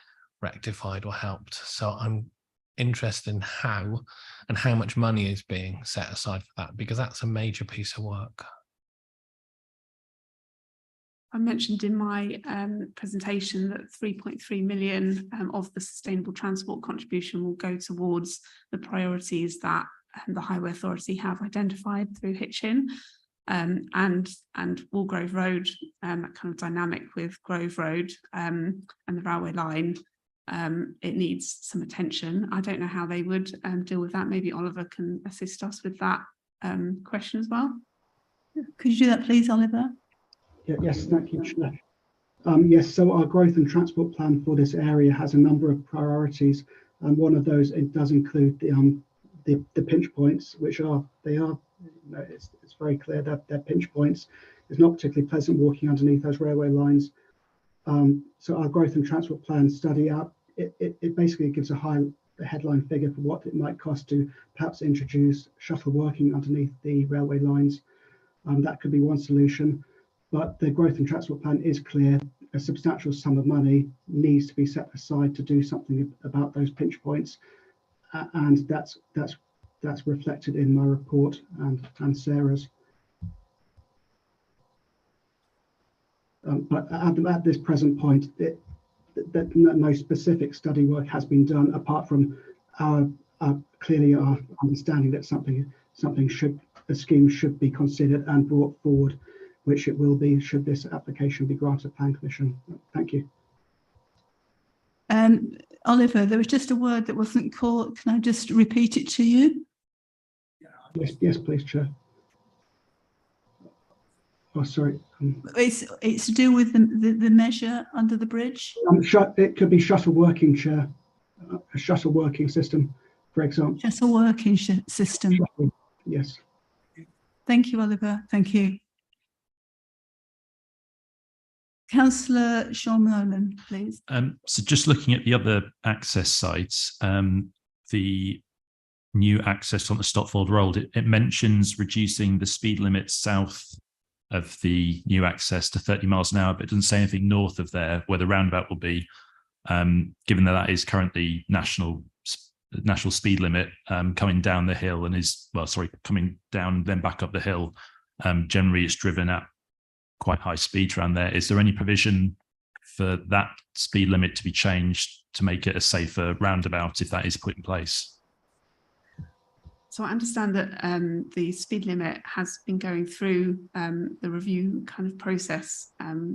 rectified or helped. So I'm interested in how and how much money is being set aside for that, because that's a major piece of work.
I mentioned in my presentation that 3.3 million of the sustainable transport contribution will go towards the priorities that the Highway Authority have identified through Hitchin, and Walgrave Road, that kind of dynamic with Grove Road and the railway line. It needs some attention. I don't know how they would deal with that. Maybe Oliver can assist us with that question as well.
Could you do that, please, Oliver?
Yes, thank you, Chair. Yes, so our growth and transport plan for this area has a number of priorities, and one of those, it does include the pinch points, which are it's very clear that they're pinch points. It's not particularly pleasant walking underneath those railway lines. So our growth and transport plan study out, it basically gives a headline figure for what it might cost to perhaps introduce shuttle working underneath the railway lines. That could be one solution, but the growth and transport plan is clear. A substantial sum of money needs to be set aside to do something about those pinch points, and that's reflected in my report and Sarah's. But at this present point, no specific study work has been done, apart from clearly our understanding that a scheme should be considered and brought forward, which it will be should this application be granted plan permission. Thank you.
Oliver, there was just a word that wasn't caught. Can I just repeat it to you?
Yes, please, Chair. Oh, sorry.
It's to do with the measure under the bridge.
It could be shuttle working, Chair. A shuttle working system, for example.
Shuttle working system.
Shuttle, yes.
Thank you, Oliver. Thank you. Councillor Sean Nolan, please.
So just looking at the other access sites, the new access on the Stotfold Road, it mentions reducing the speed limit south of the new access to 30 miles an hour, but it doesn't say anything north of there where the roundabout will be, given that that is currently national speed limit, coming down the hill and coming down and then back up the hill. Generally it's driven at quite high speeds around there. Is there any provision for that speed limit to be changed to make it a safer roundabout if that is put in place?
So I understand that the speed limit has been going through the review kind of process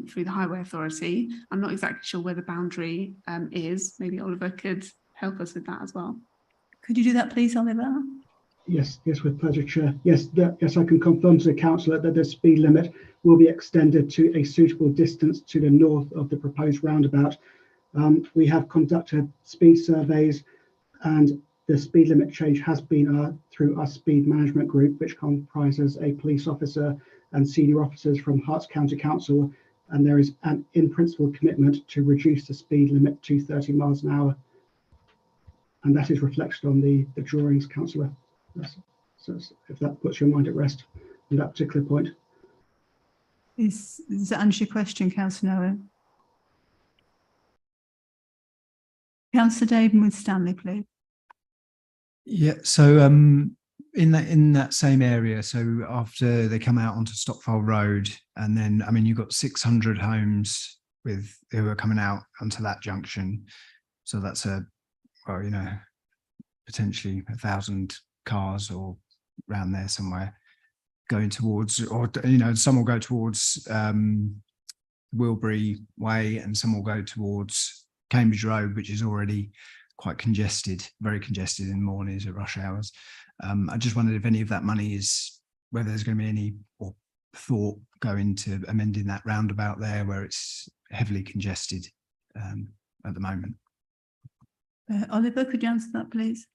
through the Highway Authority. I'm not exactly sure where the boundary is. Maybe Oliver could help us with that as well.
Could you do that, please, Oliver?
Yes, with pleasure, Chair. Yes, I can confirm to the councillor that the speed limit will be extended to a suitable distance to the north of the proposed roundabout. We have conducted speed surveys, and the speed limit change has been through our speed management group, which comprises a police officer and senior officers from Herts County Council, and there is an in-principle commitment to reduce the speed limit to 30 miles an hour. And that is reflected on the drawings, councillor. So if that puts your mind at rest on that particular point.
Does that answer your question, Councillor Nolan? Councillor David with Stanley, please.
Yeah, so in that same area, so after they come out onto Stotfold Road, and then I mean you've got 600 homes who are coming out onto that junction, so that's potentially 1,000 cars or around there somewhere going towards, or some will go towards Wilbury Way, and some will go towards Cambridge Road, which is already quite congested, very congested in mornings at rush hours. I just wondered if any of that money whether there's going to be any thought going to amending that roundabout there where it's heavily congested at the moment.
Oliver, could you answer that, please?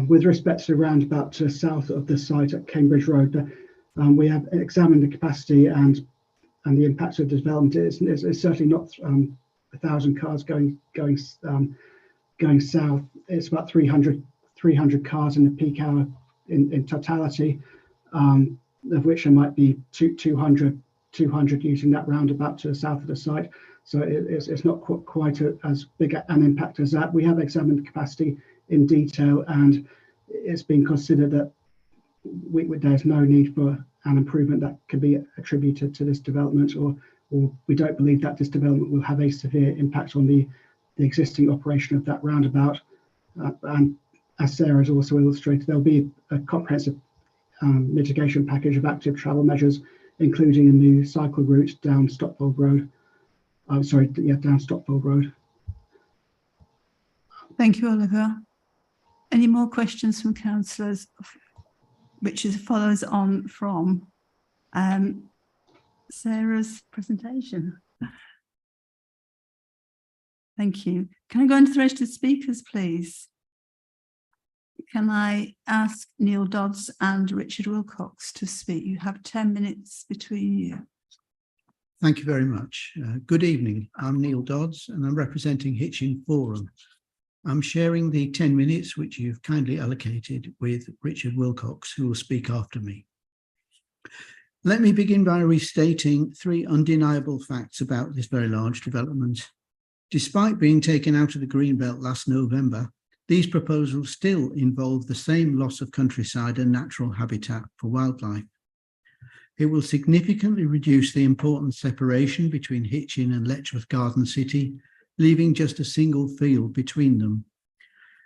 With respect to the roundabout to south of the site at Cambridge Road, we have examined the capacity and the impact of development. It's certainly not 1,000 cars going south. It's about 300 cars in the peak hour in totality, of which there might be 200 using that roundabout to the south of the site. So it's not quite as big an impact as that. We have examined the capacity in detail, and it's been considered that there's no need for an improvement that can be attributed to this development, or we don't believe that this development will have a severe impact on the existing operation of that roundabout. And as Sarah has also illustrated, there'll be a comprehensive mitigation package of active travel measures, including a new cycle route down Stotfold Road. Down Stotfold Road.
Thank you, Oliver. Any more questions from councillors, which follows on from Sarah's presentation? Thank you. Can I go into the registered speakers, please? Can I ask Neil Dodds and Richard Wilcox to speak? You have 10 minutes between you.
Thank you very much. Good evening. I'm Neil Dodds and I'm representing Hitchin Forum. I'm sharing the 10 minutes which you've kindly allocated with Richard Wilcox, who will speak after me. Let me begin by restating 3 undeniable facts about this very large development. Despite being taken out of the Greenbelt last November, these proposals still involve the same loss of countryside and natural habitat for wildlife. It will significantly reduce the important separation between Hitchin and Letchworth Garden City, leaving just a single field between them.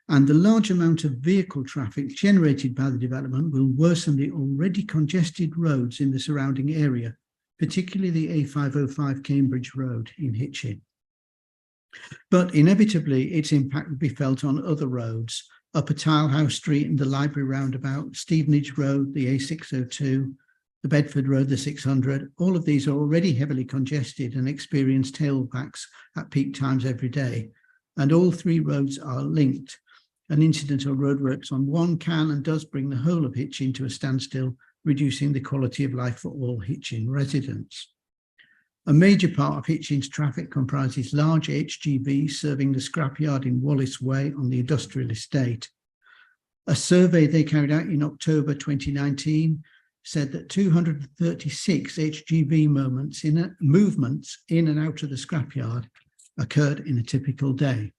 And the large amount of vehicle traffic generated by the development will worsen the already congested roads in the surrounding area, particularly the A505 Cambridge Road in Hitchin. But inevitably, its impact would be felt on other roads, Upper Tilehouse Street and the Library Roundabout, Stevenage Road, the A602, the Bedford Road, the 600. All of these are already heavily congested and experience tailbacks at peak times every day. And all three roads are linked. An incident or roadworks on one can and does bring the whole of Hitchin to a standstill, reducing the quality of life for all Hitchin residents. A major part of Hitchin's traffic comprises large HGVs serving the scrapyard in Wallace Way on the industrial estate. A survey they carried out in October 2019 said that 236 HGV movements in and out of the scrapyard occurred in a typical day.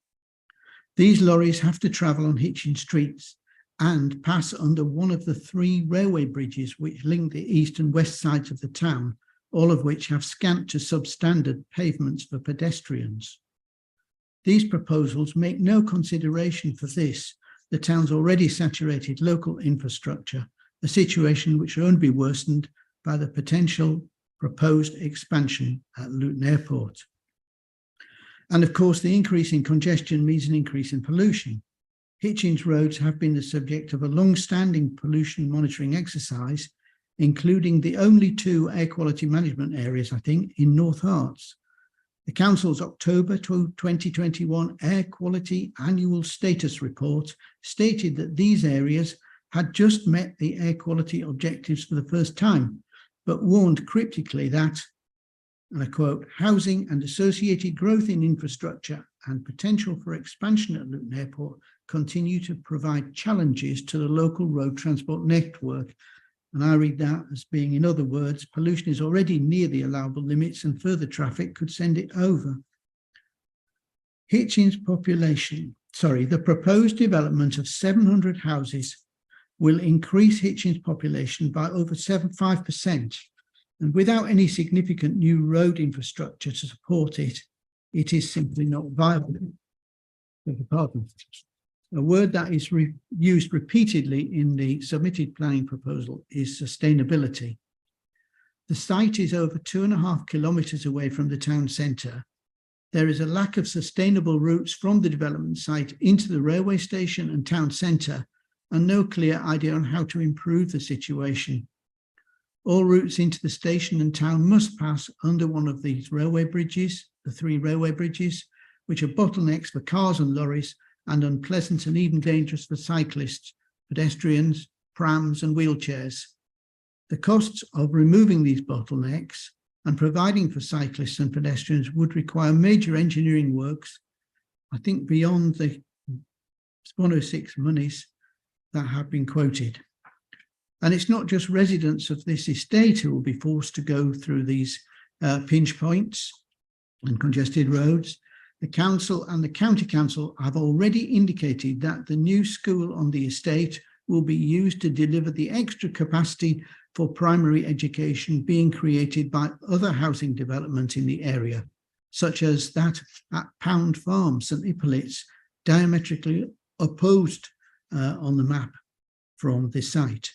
These lorries have to travel on Hitchin streets and pass under one of the three railway bridges which link the east and west sides of the town, all of which have scant to substandard pavements for pedestrians. These proposals make no consideration for this, the town's already saturated local infrastructure, a situation which will only be worsened by the potential proposed expansion at Luton Airport. And of course, the increase in congestion means an increase in pollution. Hitchin's roads have been the subject of a long-standing pollution monitoring exercise, including the only two air quality management areas, I think, in North Herts. The Council's October 2021 Air Quality Annual Status Report stated that these areas had just met the air quality objectives for the first time, but warned cryptically that, and I quote, housing and associated growth in infrastructure and potential for expansion at Luton Airport continue to provide challenges to the local road transport network. And I read that as being, in other words, pollution is already near the allowable limits and further traffic could send it over. Hitchin's the proposed development of 700 houses will increase Hitchin's population by over 5%. And without any significant new road infrastructure to support it, it is simply not viable. Pardon. A word that is used repeatedly in the submitted planning proposal is sustainability. The site is over 2.5 kilometres away from the town centre. There is a lack of sustainable routes from the development site into the railway station and town centre, and no clear idea on how to improve the situation. All routes into the station and town must pass under one of these railway bridges, the three railway bridges, which are bottlenecks for cars and lorries, and unpleasant and even dangerous for cyclists, pedestrians, prams and wheelchairs. The costs of removing these bottlenecks and providing for cyclists and pedestrians would require major engineering works, I think beyond the 106 monies that have been quoted. And it's not just residents of this estate who will be forced to go through these pinch points and congested roads. The council and the county council have already indicated that the new school on the estate will be used to deliver the extra capacity for primary education being created by other housing development in the area, such as that at Pound Farm, St Hippolyte's, diametrically opposed on the map from this site,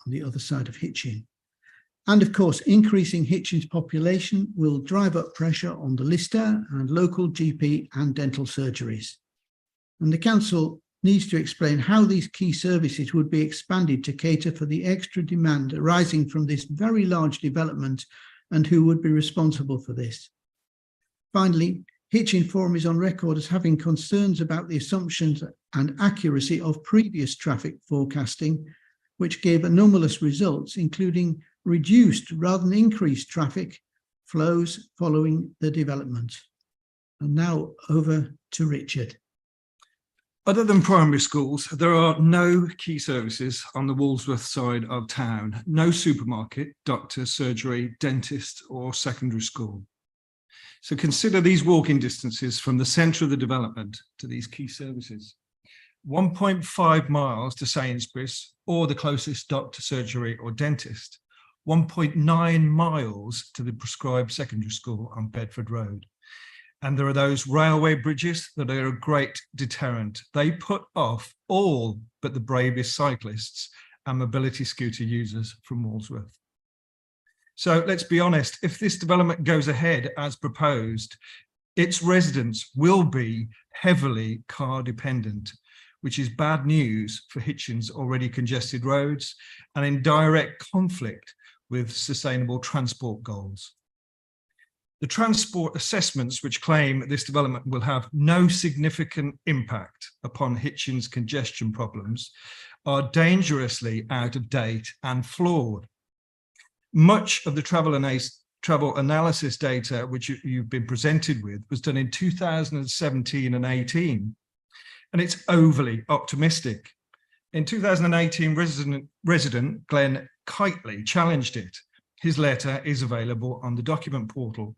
on the other side of Hitchin. And of course, increasing Hitchin's population will drive up pressure on the Lister and local GP and dental surgeries. And the council needs to explain how these key services would be expanded to cater for the extra demand arising from this very large development and who would be responsible for this. Finally, Hitchin Forum is on record as having concerns about the assumptions and accuracy of previous traffic forecasting, which gave anomalous results, including reduced rather than increased traffic flows following the development. And now over to Richard.
Other than primary schools, there are no key services on the Walsworth side of town, no supermarket, doctor, surgery, dentist, or secondary school. So consider these walking distances from the centre of the development to these key services. 1.5 miles to Sainsbury's or the closest doctor, surgery, or dentist. 1.9 miles to the prescribed secondary school on Bedford Road. And there are those railway bridges that are a great deterrent. They put off all but the bravest cyclists and mobility scooter users from Walsworth. So let's be honest, if this development goes ahead as proposed, its residents will be heavily car dependent, which is bad news for Hitchin's already congested roads and in direct conflict with sustainable transport goals. The transport assessments, which claim this development will have no significant impact upon Hitchin's congestion problems, are dangerously out of date and flawed. Much of the travel analysis data which you've been presented with was done in 2017 and 18, and it's overly optimistic. In 2018, resident Glenn Kitely challenged it. His letter is available on the document portal.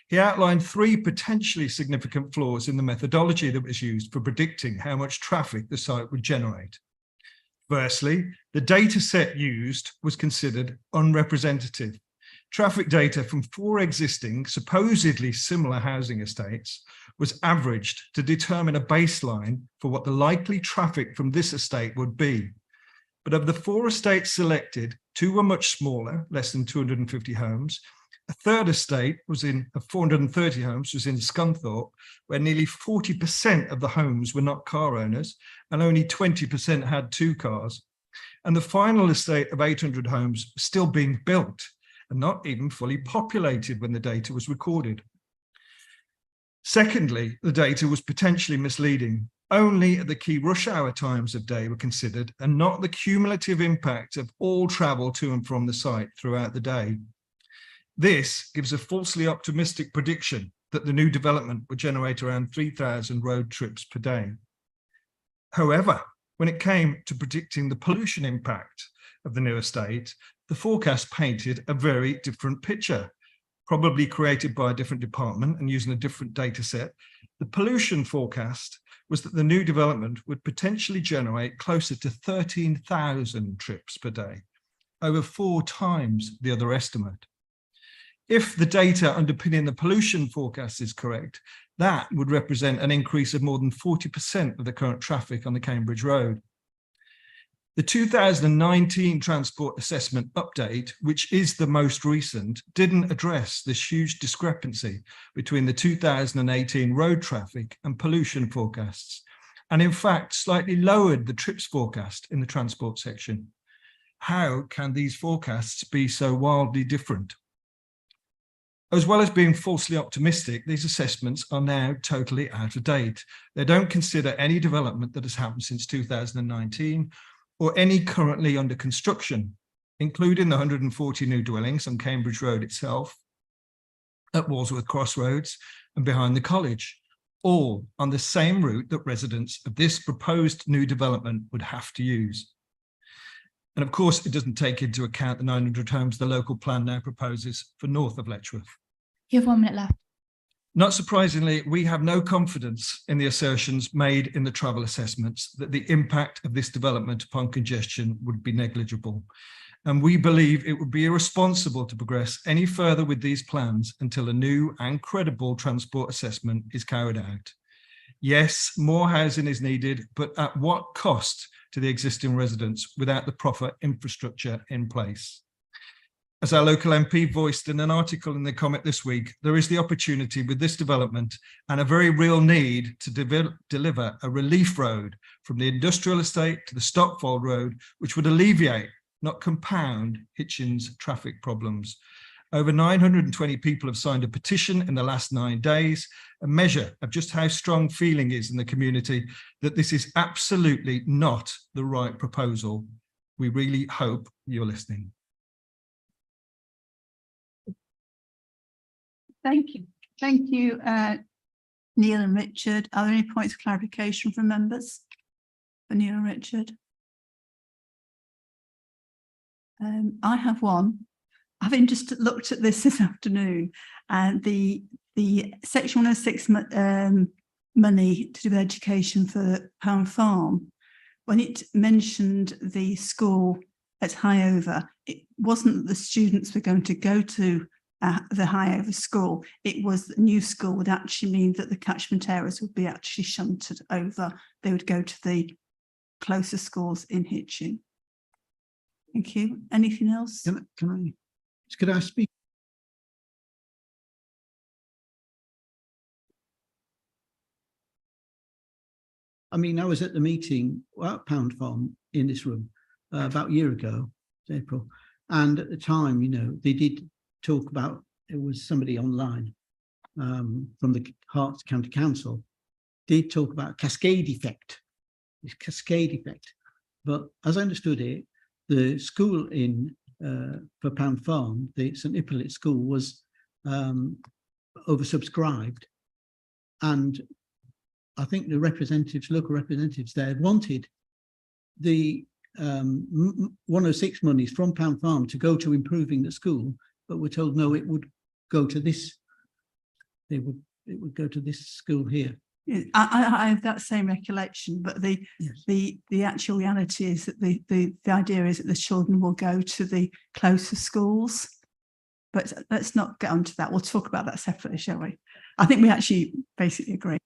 He outlined 3 potentially significant flaws in the methodology that was used for predicting how much traffic the site would generate. Firstly, the data set used was considered unrepresentative. Traffic data from 4 existing, supposedly similar housing estates was averaged to determine a baseline for what the likely traffic from this estate would be. But of the 4 estates selected, 2 were much smaller, less than 250 homes. A third estate was in 430 homes, was in Scunthorpe, where nearly 40% of the homes were not car owners and only 20% had 2 cars. And the final estate of 800 homes was still being built and not even fully populated when the data was recorded. Secondly, the data was potentially misleading. Only the key rush hour times of day were considered and not the cumulative impact of all travel to and from the site throughout the day. This gives a falsely optimistic prediction that the new development would generate around 3,000 road trips per day. However, when it came to predicting the pollution impact of the new estate, the forecast painted a very different picture, probably created by a different department and using a different data set. The pollution forecast was that the new development would potentially generate closer to 13,000 trips per day, over 4 times the other estimate. If the data underpinning the pollution forecast is correct, that would represent an increase of more than 40% of the current traffic on the Cambridge Road. The 2019 transport assessment update, which is the most recent, didn't address this huge discrepancy between the 2018 road traffic and pollution forecasts, and in fact slightly lowered the trips forecast in the transport section. How can these forecasts be so wildly different? As well as being falsely optimistic, these assessments are now totally out of date. They don't consider any development that has happened since 2019 or any currently under construction, including the 140 new dwellings on Cambridge Road itself, at Walsworth Crossroads and behind the college, all on the same route that residents of this proposed new development would have to use. And of course, it doesn't take into account the 900 homes the local plan now proposes for north of Letchworth.
You have 1 minute left.
Not surprisingly, we have no confidence in the assertions made in the travel assessments that the impact of this development upon congestion would be negligible. And we believe it would be irresponsible to progress any further with these plans until a new and credible transport assessment is carried out. Yes, more housing is needed, but at what cost to the existing residents without the proper infrastructure in place? As our local MP voiced in an article in the Comet this week, there is the opportunity with this development and a very real need to deliver a relief road from the industrial estate to the Stockfold Road, which would alleviate, not compound, Hitchin's traffic problems. Over 920 people have signed a petition in the last 9 days, a measure of just how strong feeling is in the community that this is absolutely not the right proposal. We really hope you're listening.
Thank you. Thank you, Neil and Richard. Are there any points of clarification from members for Neil and Richard? I have one. Having just looked at this afternoon, and the Section 106 money to do with education for Pound Farm, when it mentioned the school at Highover, it wasn't that the students were going to go to the Highover school. It was the new school would actually mean that the catchment areas would be actually shunted over. They would go to the closer schools in Hitchin. Thank you. Anything else?
Could I speak? I mean, I was at the meeting at Pound Farm in this room about a year ago, April, and at the time, you know, they did talk about, it was somebody online from the Herts County Council, did talk about cascade effect, this cascade effect. But as I understood it, the school in for Pound Farm, the St Hippolyte School, was oversubscribed, and I think the representatives, local representatives there, wanted the 106 monies from Pound Farm to go to improving the school, but were told no, it would go to this. It would go to this school here.
I have that same recollection, but the actual reality is that the idea is that the children will go to the closer schools. But let's not get onto that. We'll talk about that separately, shall we? I think we actually basically agree.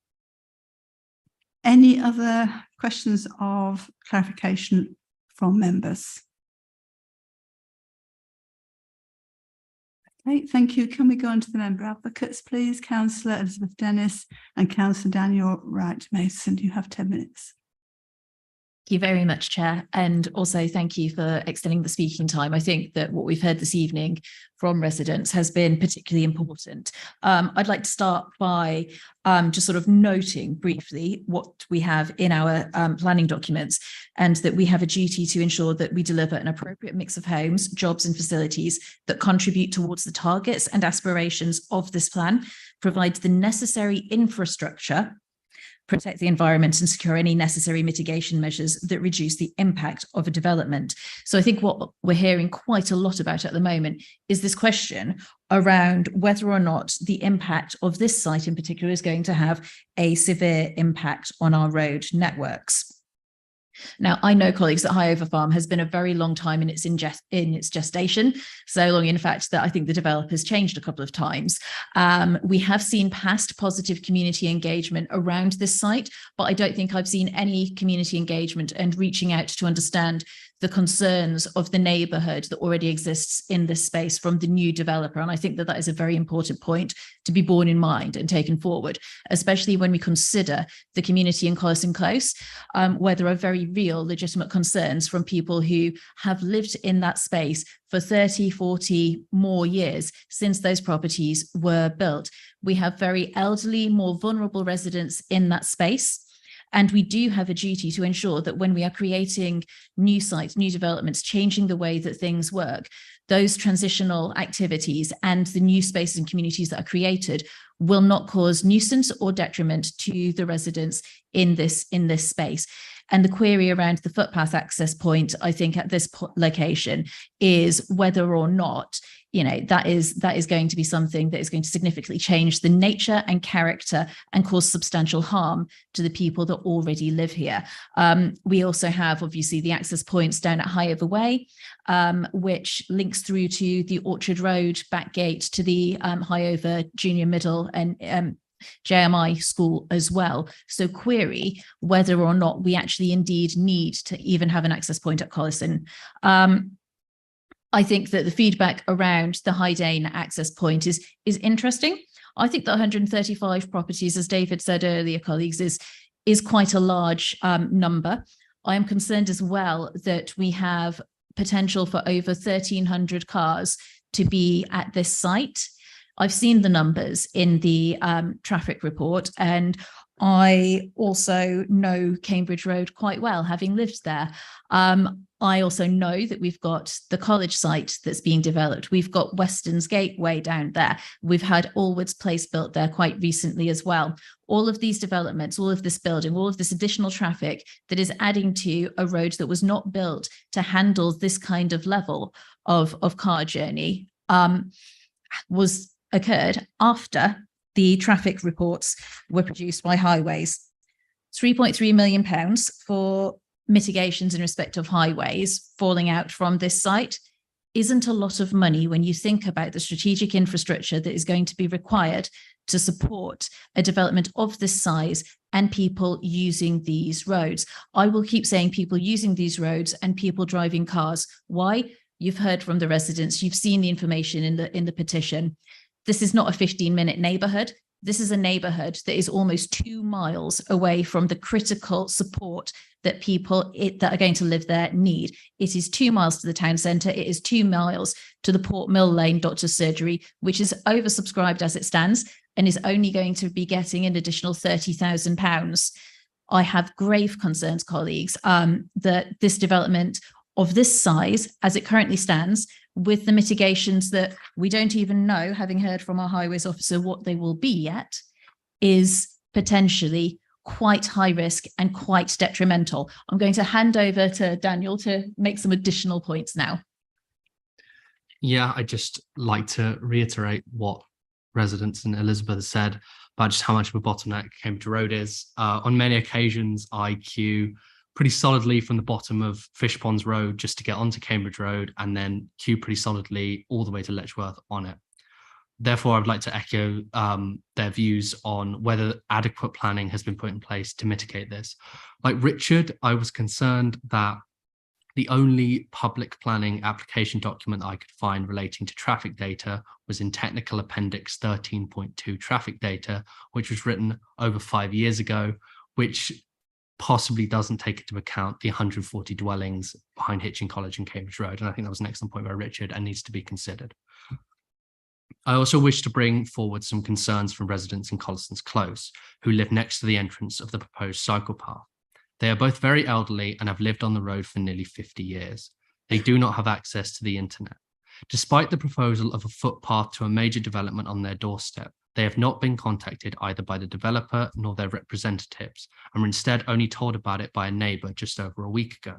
Any other questions of clarification from members? Okay, thank you. Can we go on to the member advocates, please? Councillor Elizabeth Dennis and Councillor Daniel Wright Mason. You have 10 minutes.
Thank you very much, Chair. And also thank you for extending the speaking time. I think that what we've heard this evening from residents has been particularly important. I'd like to start by just sort of noting briefly what we have in our planning documents, and that we have a duty to ensure that we deliver an appropriate mix of homes, jobs and facilities that contribute towards the targets and aspirations of this plan, provide the necessary infrastructure, protect the environment and secure any necessary mitigation measures that reduce the impact of a development. So I think what we're hearing quite a lot about at the moment is this question around whether or not the impact of this site in particular is going to have a severe impact on our road networks. Now, I know, colleagues, that Highover Farm has been a very long time in its gestation, so long, in fact, that I think the developer has changed a couple of times. We have seen past positive community engagement around this site, but I don't think I've seen any community engagement and reaching out to understand the concerns of the neighbourhood that already exists in this space from the new developer. And I think that that is a very important point to be borne in mind and taken forward, especially when we consider the community in Collison Close, where there are very real legitimate concerns from people who have lived in that space for 30, 40 more years since those properties were built. We have very elderly, more vulnerable residents in that space. And we do have a duty to ensure that when we are creating new sites, new developments, changing the way that things work, those transitional activities and the new spaces and communities that are created will not cause nuisance or detriment to the residents in this space. And the query around the footpath access point, I think at this location, is whether or not, you know, that is going to be something that is going to significantly change the nature and character and cause substantial harm to the people that already live here. We also have, obviously, the access points down at Highover Way, which links through to the Orchard Road back gate to the Highover Junior Middle and JMI school as well. So query whether or not we actually indeed need to even have an access point at Collison. I think that the feedback around the Hydane access point is interesting. I think that 135 properties, as David said earlier, colleagues, is quite a large number. I am concerned as well that we have potential for over 1,300 cars to be at this site. I've seen the numbers in the traffic report, and I also know Cambridge Road quite well, having lived there. I also know that we've got the college site that's being developed. We've got Weston's Gateway down there. We've had Allwoods Place built there quite recently as well. All of these developments, all of this building, all of this additional traffic that is adding to a road that was not built to handle this kind of level of car journey occurred after the traffic reports were produced by Highways. £3.3 million for mitigations in respect of highways falling out from this site isn't a lot of money when you think about the strategic infrastructure that is going to be required to support a development of this size and people using these roads. I will keep saying people using these roads and people driving cars. Why? You've heard from the residents, you've seen the information in the petition. This is not a 15-minute neighbourhood. This is a neighborhood that is almost 2 miles away from the critical support that people that are going to live there need. It is 2 miles to the town centre. It is 2 miles to the Port Mill Lane doctor's surgery, which is oversubscribed as it stands and is only going to be getting an additional £30,000. I have grave concerns, colleagues, that this development of this size, as it currently stands, with the mitigations that we don't even know, having heard from our highways officer what they will be yet, is potentially quite high risk and quite detrimental. I'm going to hand over to Daniel to make some additional points now.
Yeah, I'd just like to reiterate what residents and Elizabeth has said about just how much of a bottleneck Cambridge Road is. On many occasions, I queue pretty solidly from the bottom of Fishponds Road just to get onto Cambridge Road, and then queue pretty solidly all the way to Letchworth on it. Therefore, I would like to echo their views on whether adequate planning has been put in place to mitigate this. Like Richard, I was concerned that the only public planning application document that I could find relating to traffic data was in Technical Appendix 13.2 traffic data, which was written over 5 years ago, which possibly doesn't take into account the 140 dwellings behind Hitchin College and Cambridge Road. And I think that was an excellent point by Richard and needs to be considered. I also wish to bring forward some concerns from residents in Collison's Close, who live next to the entrance of the proposed cycle path. They are both very elderly and have lived on the road for nearly 50 years. They do not have access to the internet. Despite the proposal of a footpath to a major development on their doorstep, they have not been contacted either by the developer nor their representatives, and were instead only told about it by a neighbour just over a week ago.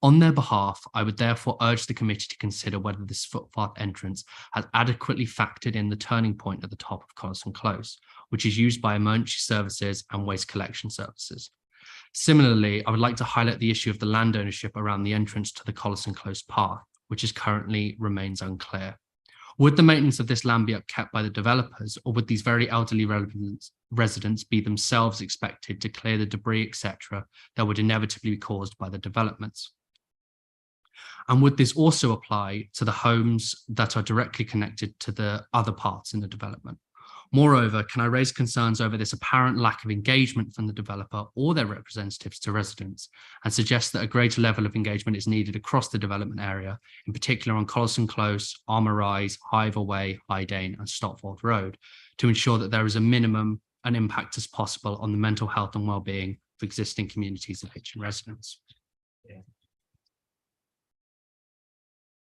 On their behalf, I would therefore urge the committee to consider whether this footpath entrance has adequately factored in the turning point at the top of Collison Close, which is used by emergency services and waste collection services. Similarly, I would like to highlight the issue of the land ownership around the entrance to the Collison Close path, which is currently remains unclear. Would the maintenance of this land be upkept by the developers, or would these very elderly residents be themselves expected to clear the debris, etc., that would inevitably be caused by the developments? And would this also apply to the homes that are directly connected to the other parts in the development? Moreover, can I raise concerns over this apparent lack of engagement from the developer or their representatives to residents, and suggest that a greater level of engagement is needed across the development area, in particular on Collison Close, Armour Rise, Hiver Way, Hydane and Stopfold Road, to ensure that there is a minimum an impact as possible on the mental health and well-being of existing communities of Hitchin residents.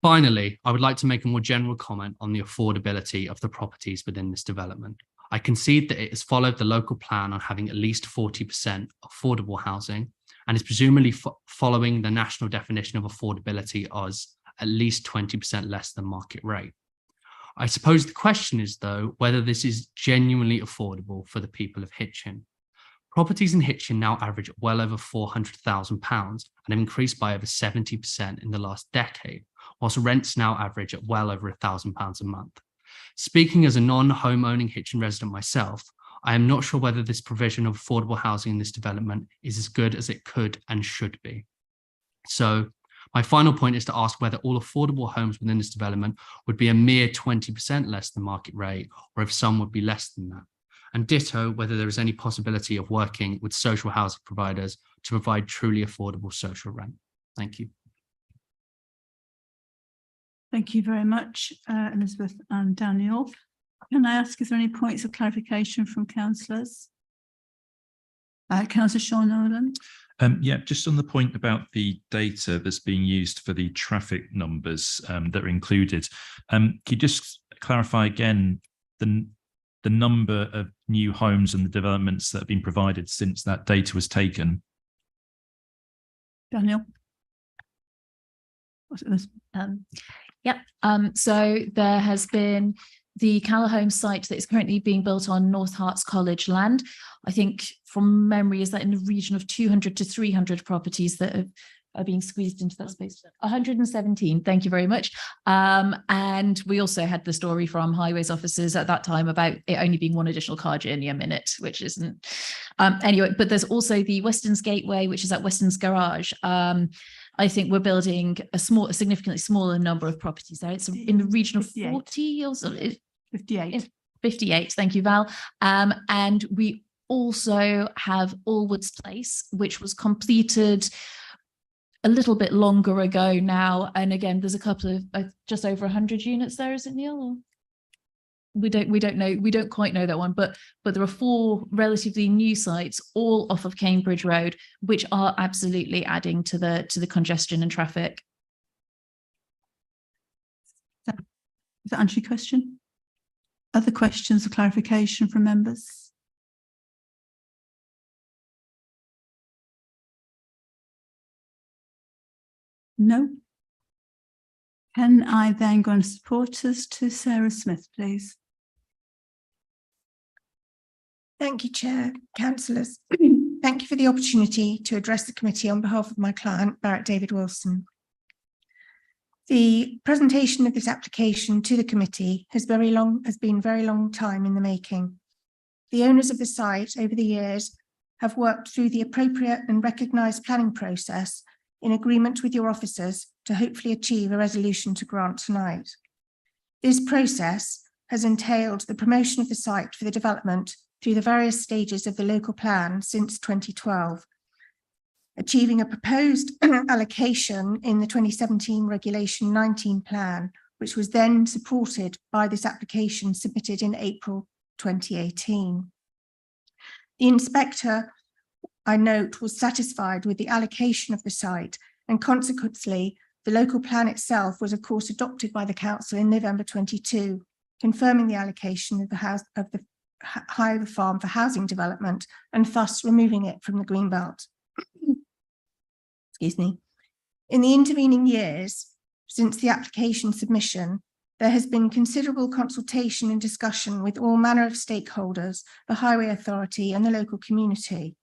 Finally, I would like to make a more general comment on the affordability of the properties within this development. I concede that it has followed the local plan on having at least 40% affordable housing, and is presumably following the national definition of affordability as at least 20% less than market rate. I suppose the question is, though, whether this is genuinely affordable for the people of Hitchin. Properties in Hitchin now average well over £400,000 and have increased by over 70% in the last decade, whilst rents now average at well over £1,000 a month. Speaking as a non-home owning Hitchin resident myself, I am not sure whether this provision of affordable housing in this development is as good as it could and should be. So my final point is to ask whether all affordable homes within this development would be a mere 20% less than market rate, or if some would be less than that. And ditto, whether there is any possibility of working with social housing providers to provide truly affordable social rent. Thank you.
Thank you very much, Elizabeth and Daniel. Can I ask, is there any points of clarification from councillors? Councillor Sean Nolan.
Yeah, just on the point about the data that's being used for the traffic numbers that are included, can you just clarify again the number of new homes and the developments that have been provided since that data was taken?
Daniel.
So there has been the Callahome site that is currently being built on North Herts College land. I think from memory is that in the region of 200 to 300 properties that are being squeezed into that space. 117, thank you very much. And we also had the story from highways officers at that time about it only being one additional car journey a minute, which isn't anyway. But there's also the Weston's Gateway, which is at Weston's Garage. I think we're building a significantly smaller number of properties there. It's in the region of 40 or so.
58.
58, thank you, Val. And we also have Allwoods Place, which was completed a little bit longer ago now. And again, there's a couple of just over 100 units there, is it, Neil? Or we don't know, we don't quite know that one, but there are 4 relatively new sites, all off of Cambridge Road, which are absolutely adding to the congestion and traffic.
Does that answer your question? Other questions or clarification from members? No? Can I then go on supporters to Sarah Smith, please?
Thank you, Chair, councillors. Thank you for the opportunity to address the committee on behalf of my client, Barrett David Wilson. The presentation of this application to the committee has been very long time in the making. The owners of the site over the years have worked through the appropriate and recognised planning process in agreement with your officers to hopefully achieve a resolution to grant tonight. This process has entailed the promotion of the site for the development through the various stages of the local plan since 2012, achieving a proposed allocation in the 2017 Regulation 19 plan, which was then supported by this application submitted in April 2018. The inspector, I note, was satisfied with the allocation of the site, and consequently, the local plan itself was of course adopted by the council in November 22, confirming the allocation of the Highway Farm for housing development and thus removing it from the green belt. Excuse me. In the intervening years, since the application submission, there has been considerable consultation and discussion with all manner of stakeholders, the Highway Authority and the local community.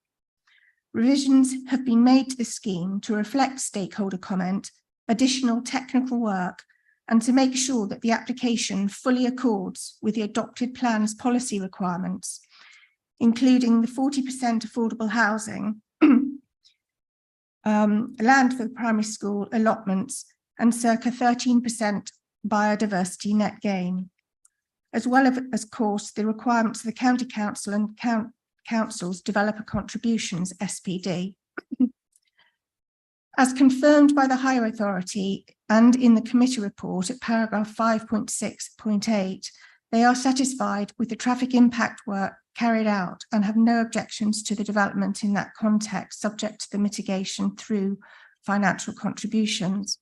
Revisions have been made to the scheme to reflect stakeholder comment, additional technical work, and to make sure that the application fully accords with the adopted plan's policy requirements, including the 40% affordable housing, land for the primary school allotments, and circa 13% biodiversity net gain, as well as, of course, the requirements of the County Council and Council's Developer Contributions, SPD. As confirmed by the Highway Authority and in the committee report at paragraph 5.6.8, they are satisfied with the traffic impact work carried out and have no objections to the development in that context, subject to the mitigation through financial contributions.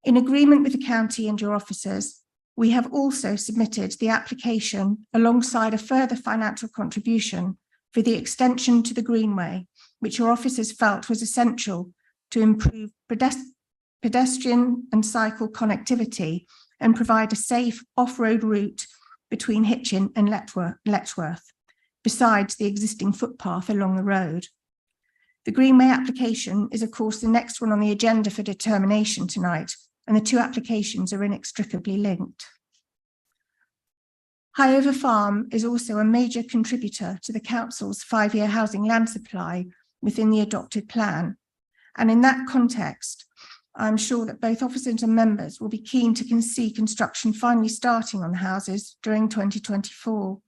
In agreement with the county and your officers, we have also submitted the application alongside a further financial contribution for the extension to the Greenway, which your officers felt was essential to improve pedestrian and cycle connectivity and provide a safe off-road route between Hitchin and Letchworth, besides the existing footpath along the road. The Greenway application is, of course, the next one on the agenda for determination tonight, and the 2 applications are inextricably linked. Highover Farm is also a major contributor to the council's 5-year housing land supply within the adopted plan. And in that context, I'm sure that both officers and members will be keen to see construction finally starting on houses during 2024.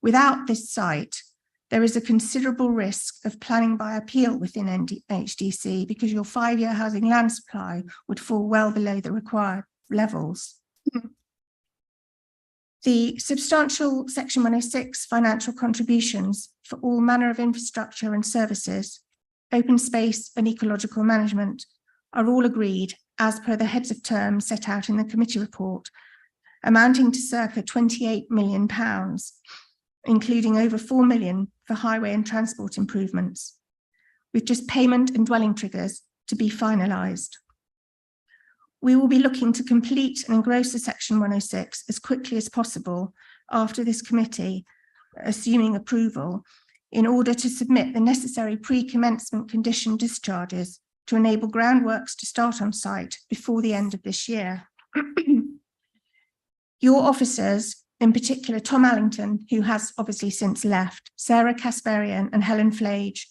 Without this site, there is a considerable risk of planning by appeal within HDC because your 5-year housing land supply would fall well below the required levels. The substantial Section 106 financial contributions for all manner of infrastructure and services, open space and ecological management are all agreed as per the heads of terms set out in the committee report, amounting to circa £28 million, including over 4 million for highway and transport improvements, with just payment and dwelling triggers to be finalised. We will be looking to complete and engross the Section 106 as quickly as possible after this committee, assuming approval, in order to submit the necessary pre-commencement condition discharges to enable groundworks to start on site before the end of this year. Your officers, in particular Tom Allington, who has obviously since left, Sarah Kasparian and Helen Flage,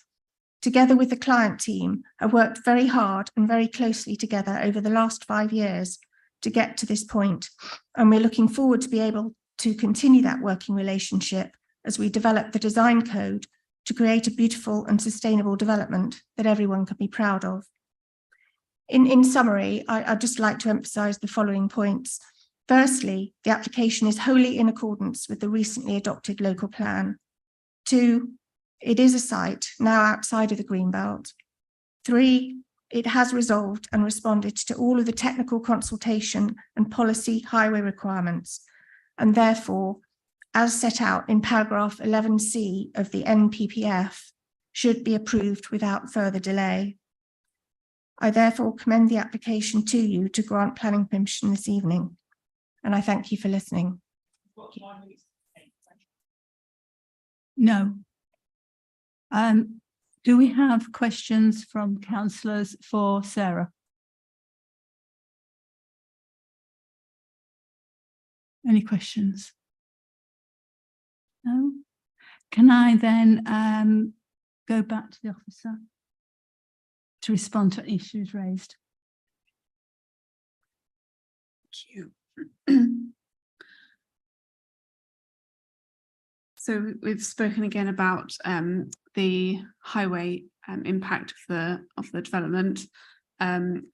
together with the client team, have worked very hard and very closely together over the last 5 years to get to this point, and we're looking forward to be able to continue that working relationship as we develop the design code to create a beautiful and sustainable development that everyone can be proud of. In summary, I'd just like to emphasise the following points. Firstly, the application is wholly in accordance with the recently adopted local plan. 2, it is a site now outside of the Greenbelt. 3, it has resolved and responded to all of the technical consultation and policy highway requirements, and therefore, as set out in paragraph 11C of the NPPF, should be approved without further delay. I therefore commend the application to you to grant planning permission this evening, and I thank you for listening.
No. Do we have questions from councillors for Sarah? Any questions? No? Can I then go back to the officer to respond to issues raised?
Thank you. So we've spoken again about the highway impact of the development, and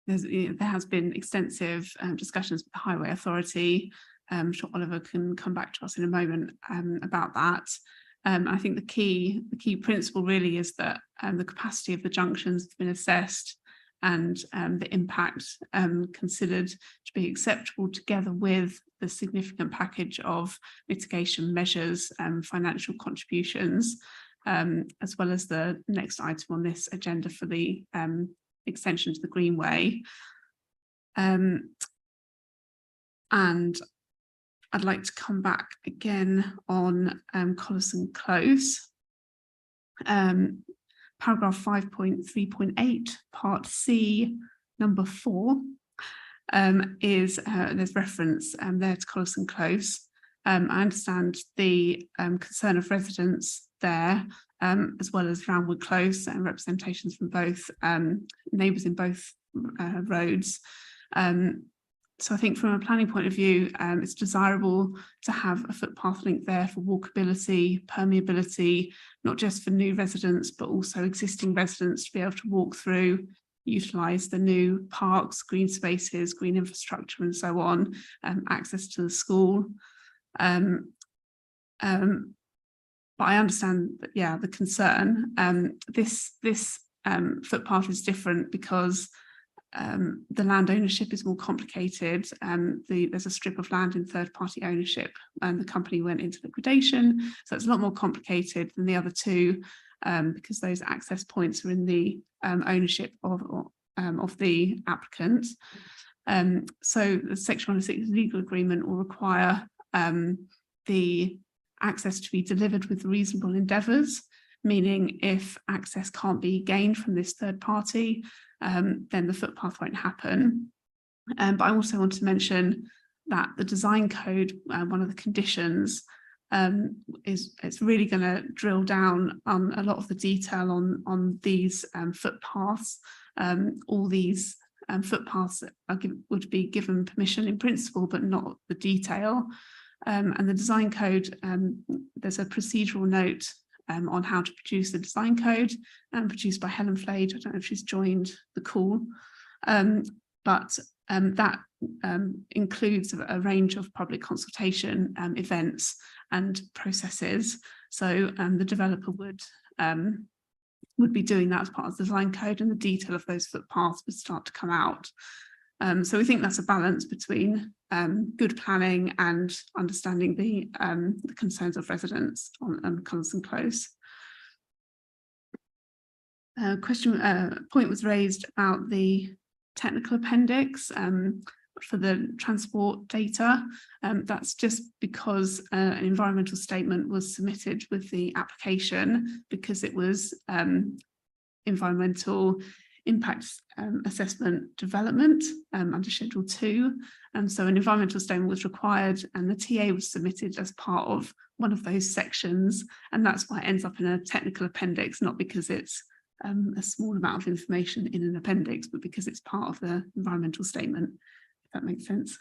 there has been extensive discussions with the Highway Authority. I'm sure Oliver can come back to us in a moment about that. I think the key principle really is that the capacity of the junctions has been assessed, and the impact considered to be acceptable, together with the significant package of mitigation measures and financial contributions, as well as the next item on this agenda for the extension to the Greenway. And I'd like to come back again on Collison Close. Paragraph 5.3.8, part C, number 4, there's reference there to Collison Close. I understand the concern of residents there, as well as Roundwood Close, and representations from both neighbours in both roads. So I think from a planning point of view, it's desirable to have a footpath link there for walkability, permeability, not just for new residents, but also existing residents to be able to walk through, utilise the new parks, green spaces, green infrastructure, and so on, access to the school. But I understand that, yeah, the concern. This footpath is different because the land ownership is more complicated. There's a strip of land in third-party ownership, and the company went into liquidation, so it's a lot more complicated than the other two, because those access points are in the ownership of the applicant. So the Section 106 legal agreement will require the access to be delivered with reasonable endeavours, meaning if access can't be gained from this third party, then the footpath won't happen. But I also want to mention that the design code, one of the conditions, is it's really going to drill down on a lot of the detail on these footpaths. All these footpaths would be given permission in principle, but not the detail. And the design code, there's a procedural note on how to produce the design code, produced by Helen Flade. I don't know if she's joined the call, but that includes a range of public consultation events and processes. So the developer would be doing that as part of the design code, and the detail of those footpaths would start to come out. So we think that's a balance between good planning and understanding the concerns of residents on Collison Close. Point was raised about the technical appendix for the transport data. That's just because an environmental statement was submitted with the application, because it was environmental impact assessment development under Schedule 2. So an environmental statement was required, and the TA was submitted as part of one of those sections, and that's why it ends up in a technical appendix, not because it's a small amount of information in an appendix, but because it's part of the environmental statement, if that makes sense.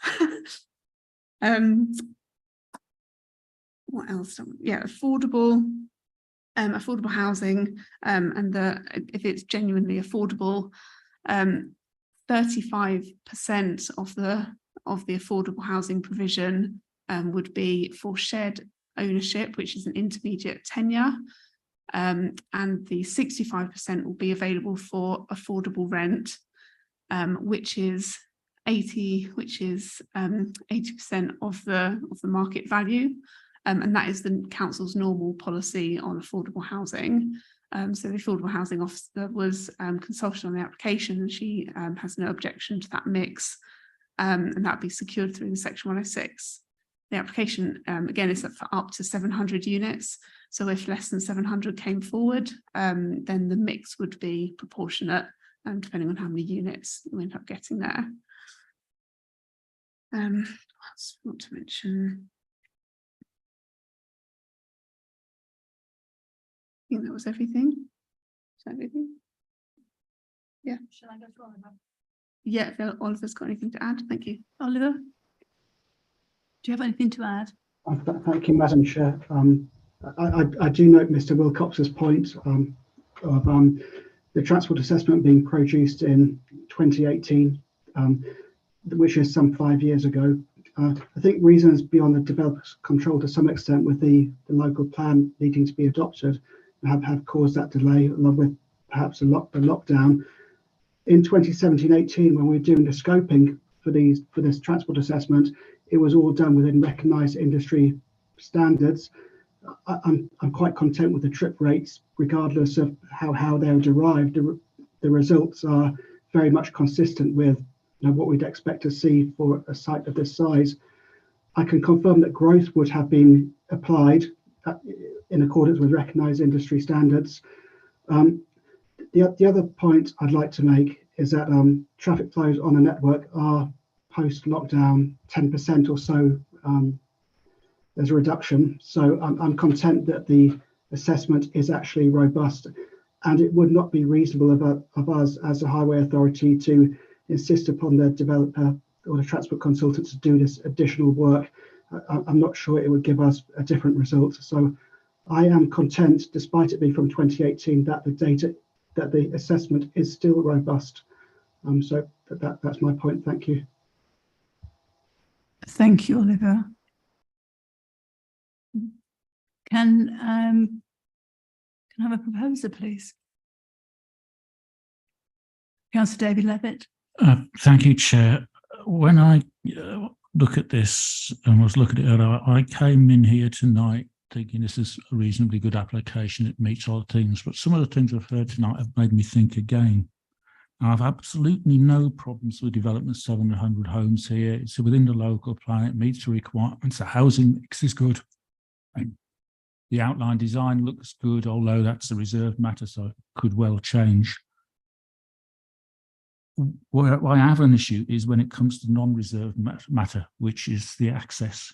What else? Yeah, affordable housing, and if it's genuinely affordable, 35% of the affordable housing provision would be for shared ownership, which is an intermediate tenure, and the 65% will be available for affordable rent, which is 80% of the market value. And that is the council's normal policy on affordable housing. So the Affordable Housing Officer was consulted on the application, and she has no objection to that mix, and that be secured through the Section 106. The application, again, is for up to 700 units. So if less than 700 came forward, then the mix would be proportionate, depending on how many units we end up getting there. What else I want to mention? I think that was everything. Is that everything? Yeah. Shall I go for Oliver? Yeah, if Oliver's got anything to add, thank you.
Oliver, do you have anything to add?
Thank you, Madam Chair. I do note Mr. Wilcox's point of the transport assessment being produced in 2018, which is some 5 years ago. I think reasons beyond the developer's control to some extent with the local plan needing to be adopted have caused that delay, along with perhaps the lockdown. In 2017-18, when we were doing the scoping for this transport assessment, it was all done within recognised industry standards. I'm quite content with the trip rates, regardless of how they're derived. The results are very much consistent with what we'd expect to see for a site of this size. I can confirm that growth would have been applied in accordance with recognised industry standards. The other point I'd like to make is that traffic flows on the network are post-lockdown 10% or so. There's a reduction, so I'm content that the assessment is actually robust, and it would not be reasonable of us as a highway authority to insist upon the developer or the transport consultant to do this additional work. I'm not sure it would give us a different result. So I am content, despite it being from 2018, that the assessment is still robust. So that's my point. Thank you.
Thank you, Oliver. Can I have a proposer, please? Councillor David Levitt.
Thank you, Chair. When I look at this and was looking at it, I came in here tonight thinking this is a reasonably good application. It meets all the things, but some of the things I've heard tonight have made me think again. I've absolutely no problems with development 700 homes here. It's within the local plan. It meets the requirements. The housing mix is good. The outline design looks good, although that's a reserved matter, so it could well change. Where I have an issue is when it comes to non-reserved matter, which is the access.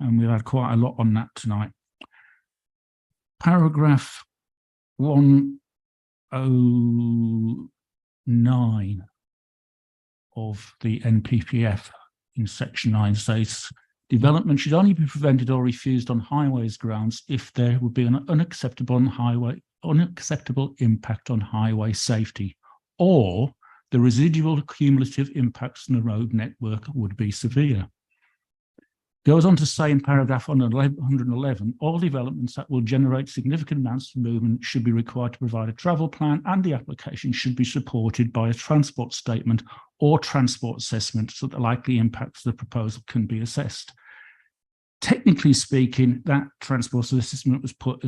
And we've had quite a lot on that tonight. Paragraph 109 of the NPPF in section 9 says, development should only be prevented or refused on highways grounds if there would be an unacceptable impact on highway safety, or the residual cumulative impacts on the road network would be severe. Goes on to say in paragraph 111, all developments that will generate significant amounts of movement should be required to provide a travel plan, and the application should be supported by a transport statement or transport assessment so that the likely impacts of the proposal can be assessed. Technically speaking, that transport assessment was brought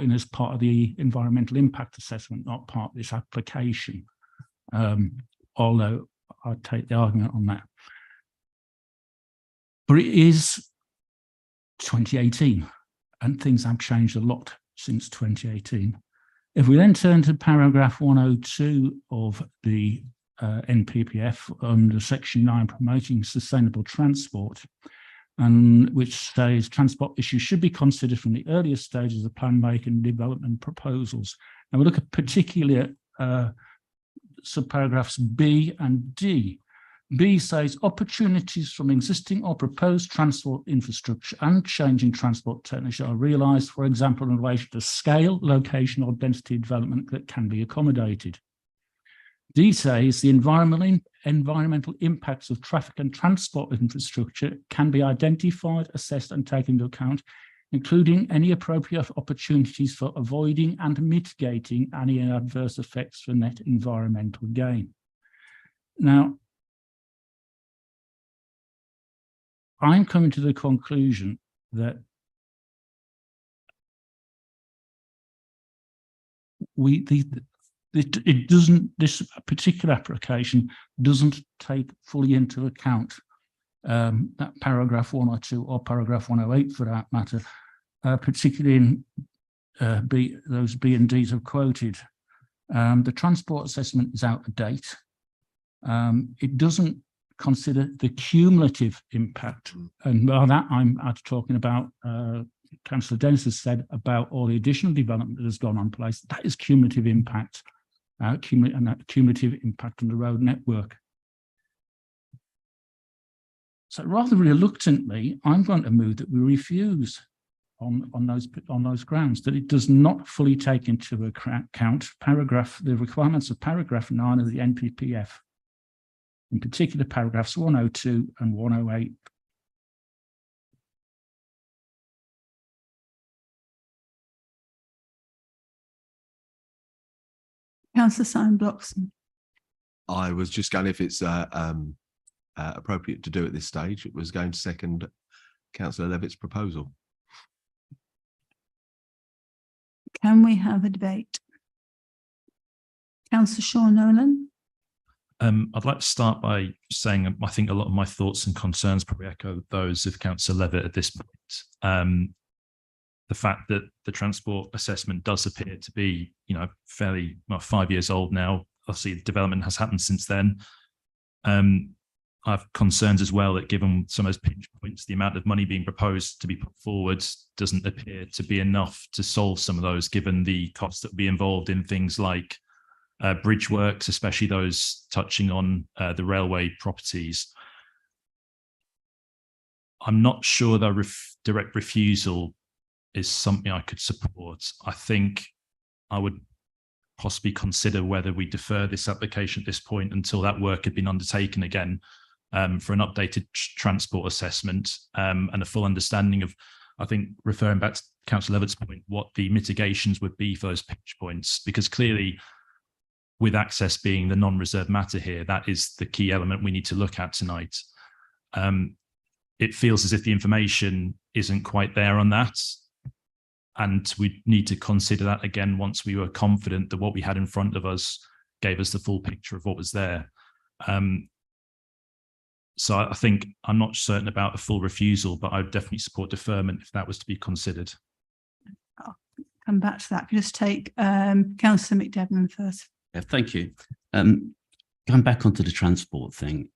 in as part of the environmental impact assessment, not part of this application. Although I'd take the argument on that. But it is 2018 and things have changed a lot since 2018. If we then turn to paragraph 102 of the NPPF under section 9, promoting sustainable transport, and which says transport issues should be considered from the earliest stages of plan making and development proposals. And we look at particularly at subparagraphs B and D. B says opportunities from existing or proposed transport infrastructure and changing transport technology are realised, for example, in relation to scale, location or density development that can be accommodated. D says the environmental impacts of traffic and transport infrastructure can be identified, assessed and taken into account, including any appropriate opportunities for avoiding and mitigating any adverse effects for net environmental gain. Now, I'm coming to the conclusion that this particular application doesn't take fully into account that paragraph 102 or paragraph 108 for that matter, particularly in those B and Ds have quoted. The transport assessment is out of date. It doesn't consider the cumulative impact. And by that, I'm talking about, Councillor Dennis has said about all the additional development that has gone on place. That is cumulative impact, cumulative impact on the road network. So rather reluctantly, I'm going to move that we refuse on those grounds, that it does not fully take into account the requirements of paragraph 9 of the NPPF. In particular, paragraphs 102 and 108.
Councillor Simon Bloxham.
I was just going, if it's appropriate to do at this stage, it was going to second Councillor Levitt's proposal.
Can we have a debate? Councillor Sean Nolan.
I'd like to start by saying I think a lot of my thoughts and concerns probably echo those of Councillor Levitt at this point. The fact that the transport assessment does appear to be, fairly 5 years old now. Obviously, the development has happened since then. I have concerns as well that given some of those pinch points, the amount of money being proposed to be put forward doesn't appear to be enough to solve some of those, given the costs that would be involved in things like bridge works, especially those touching on the railway properties. I'm not sure the direct refusal is something I could support. I think I would possibly consider whether we defer this application at this point until that work had been undertaken again for an updated transport assessment and a full understanding of, I think, referring back to Councillor Levitt's point, what the mitigations would be for those pinch points, because clearly, with access being the non-reserved matter here, that is the key element we need to look at tonight. It feels as if the information isn't quite there on that. And we need to consider that again once we were confident that what we had in front of us gave us the full picture of what was there. So I think I'm not certain about a full refusal, but I would definitely support deferment if that was to be considered.
I'll come back to that. Just take Councillor McDevitt first.
Yeah, thank you. Going back onto the transport thing,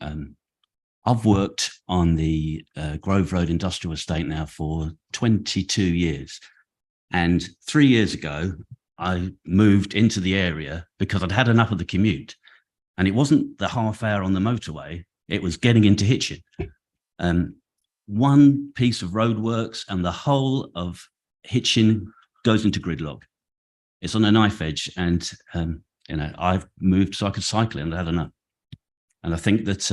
I've worked on the Grove Road Industrial Estate now for 22 years. And 3 years ago, I moved into the area because I'd had enough of the commute. And it wasn't the half hour on the motorway, it was getting into Hitchin. One piece of roadworks and the whole of Hitchin goes into gridlock. It's on a knife edge, and I've moved so I could cycle it, and I had enough. And I think that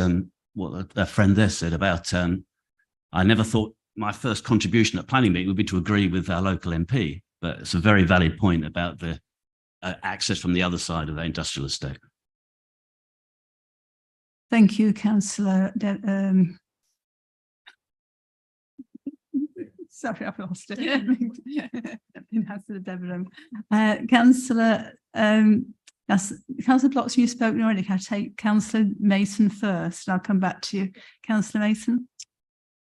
what a friend there said about, I never thought my first contribution at planning meeting would be to agree with our local MP, but it's a very valid point about the access from the other side of the industrial estate.
Thank you, Councillor. Sorry, I've lost it. Councillor Debenham. Councillor Bloxham, you've spoken already. Can I take Councillor Mason first? I'll come back to you. Councillor Mason.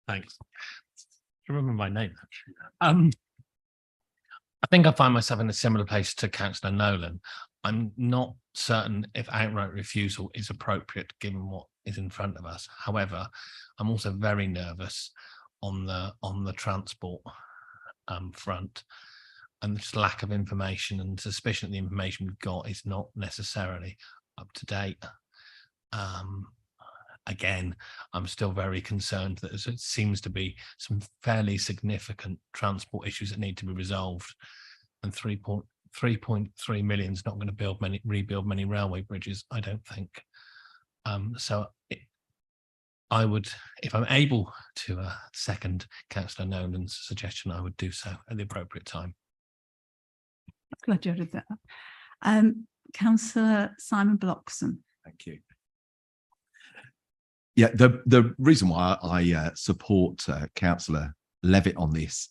Thanks. I remember my name, actually. I think I find myself in a similar place to Councillor Nolan. I'm not certain if outright refusal is appropriate given what is in front of us. However, I'm also very nervous on the transport front, and this lack of information and suspicion that the information we've got is not necessarily up to date. again, I'm still very concerned that there seems to be some fairly significant transport issues that need to be resolved, and 3.3 million is not going to rebuild many railway bridges, I don't think. I would, if I'm able to second Councillor Nolan's suggestion, I would do so at the appropriate time.
Glad you added that. Councillor Simon Bloxham.
Thank you. Yeah, the reason why I support Councillor Levitt on this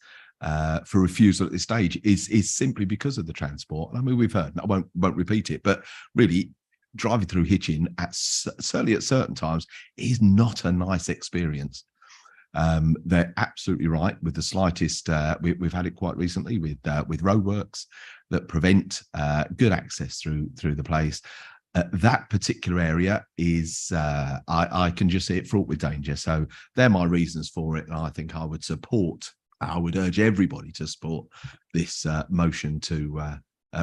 for refusal at this stage is simply because of the transport. I mean, we've heard, I won't repeat it, but really driving through Hitchin certainly at certain times is not a nice experience. They're absolutely right with the slightest. We've had it quite recently with roadworks that prevent good access through the place. That particular area is, I can just see it fraught with danger. So they're my reasons for it. And I think I would urge everybody to support this motion to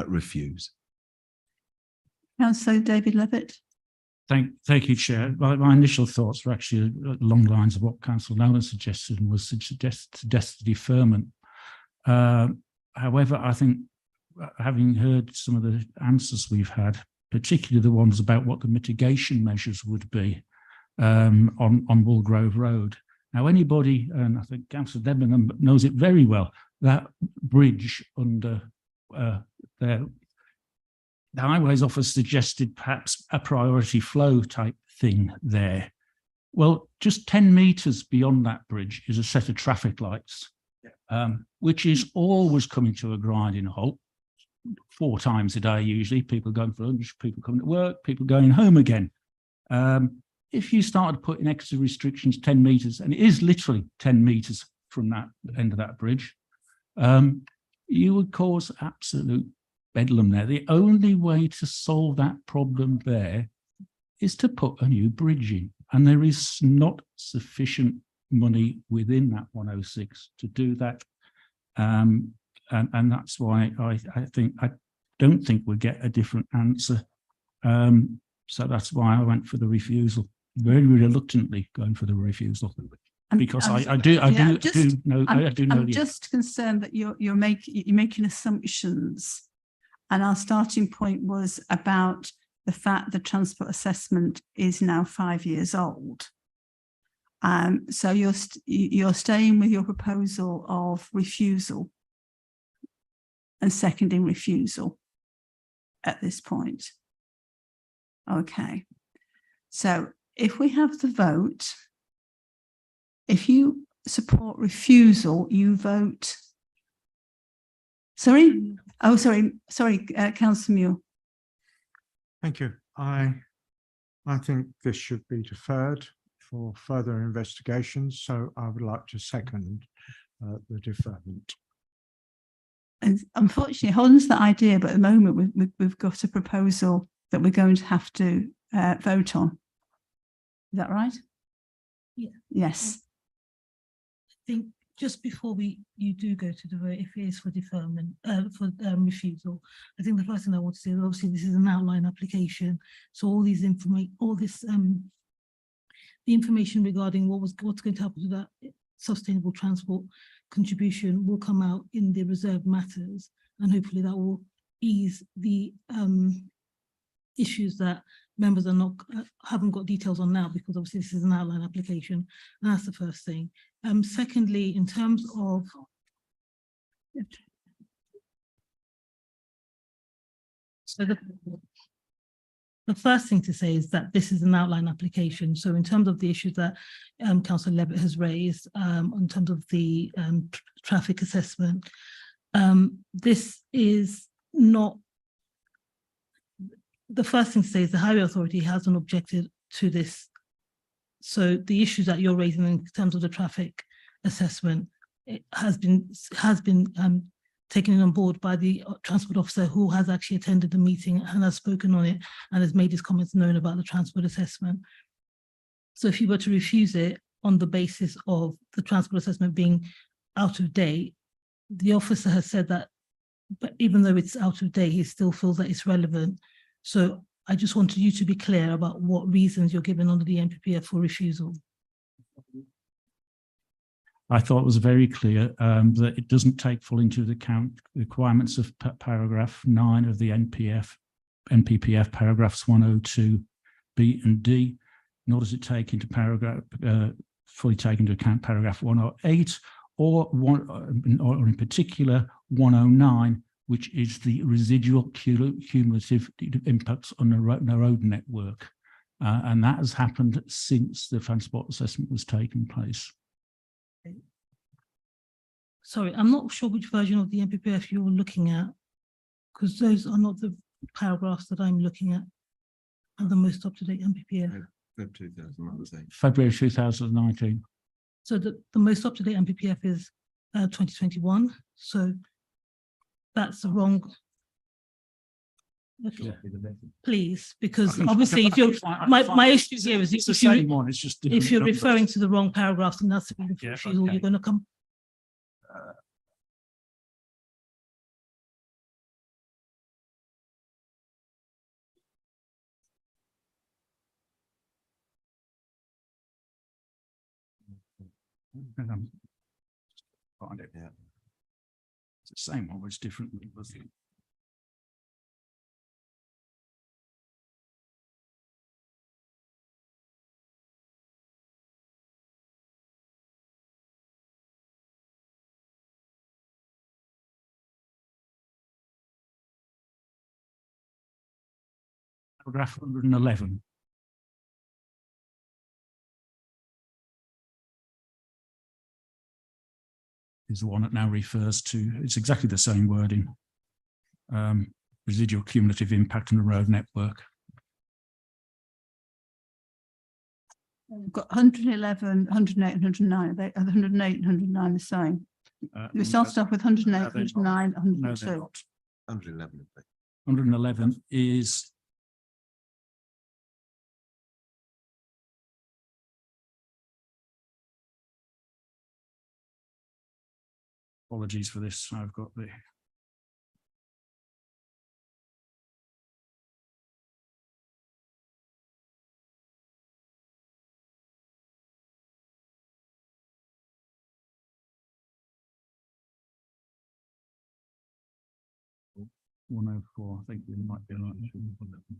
refuse.
Councillor David Levitt.
Thank you, Chair. My initial thoughts were actually along the lines of what Councillor Nolan suggested, and was suggest deferment. However, I think, having heard some of the answers we've had, particularly the ones about what the mitigation measures would be on Woolgrove Road. Now, anybody, and I think Councillor Debenham knows it very well, that bridge under there, the Highways Office suggested perhaps a priority flow type thing there. Well, just 10 metres beyond that bridge is a set of traffic lights, which is always coming to a grinding halt 4 times a day, usually. People going for lunch, people coming to work, people going home again. If you started putting extra restrictions 10 metres, and it is literally 10 metres from that end of that bridge, you would cause absolute bedlam there. The only way to solve that problem there is to put a new bridge in, and there is not sufficient money within that 106 to do that. And that's why I don't think we'll get a different answer. So that's why I went for the refusal, very reluctantly going for the refusal, because I do know.
I'm just concerned that you're making assumptions, and our starting point was about the fact the transport assessment is now 5 years old. So you're staying with your proposal of refusal and seconding refusal at this point. Okay. So if we have the vote, if you support refusal, you vote. Sorry? Oh, sorry, Councillor Muir.
Thank you. I think this should be deferred for further investigations, so I would like to second the deferment.
And unfortunately, Holland's the idea, but at the moment we've got a proposal that we're going to have to vote on. Is that right?
Yeah.
Yes.
I think just before you do go to the vote, if it is for deferment, for refusal, I think the first thing I want to say is obviously this is an outline application, so all these the information regarding what's going to happen to that sustainable transport contribution will come out in the reserved matters, and hopefully that will ease the issues that members are haven't got details on now, because obviously this is an outline application, and that's the first thing. Secondly, in terms of the first thing to say is that this is an outline application. So in terms of the issues that Councillor Levitt has raised, in terms of the traffic assessment, this is not, the first thing to say is the Highway Authority hasn't objected to this. So the issues that you're raising in terms of the traffic assessment, it has been taken on board by the transport officer, who has actually attended the meeting and has spoken on it and has made his comments known about the transport assessment. So if you were to refuse it on the basis of the transport assessment being out of date, the officer has said that, but even though it's out of date, he still feels that it's relevant. So I just wanted you to be clear about what reasons you're given under the NPPF for refusal.
I thought it was very clear that it doesn't take full into account the requirements of paragraph 9 of the NPPF paragraphs 102B and D, nor does it take into fully take into account paragraph 108 or in particular 109, which is the residual cumulative impacts on the road network. And that has happened since the transport assessment was taking place.
Sorry, I'm not sure which version of the NPPF you're looking at, because those are not the paragraphs that I'm looking at, are the most up-to-date NPPF.
February 2019.
So the most up-to-date NPPF is 2021. So that's the wrong. Okay. Please, because obviously, if you're my issue here is
it's the same one. It's just
if you're referring to the wrong paragraphs, and that's the refusal, you're going to come.
Find it. Yeah. It's the same one, but it's different. Paragraph 111. Is the one that now refers to, it's exactly the same wording. Residual cumulative impact on the road network.
We've got 111, 108, 109. 108 and 109 the same. We started off with 108, 109, 102.
111.
111 is apologies for this. I've got the .104. I think we might be right.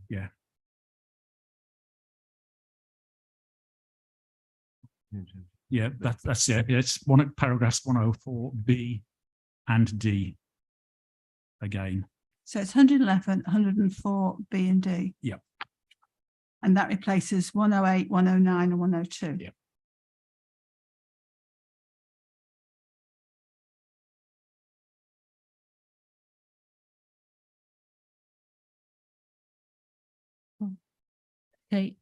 Yeah. Yeah, that's it. It's one paragraphs 104B and D again.
So it's 111, 104, B and D.
Yep.
And that replaces 108, 109 and 102.
Yep.
Okay,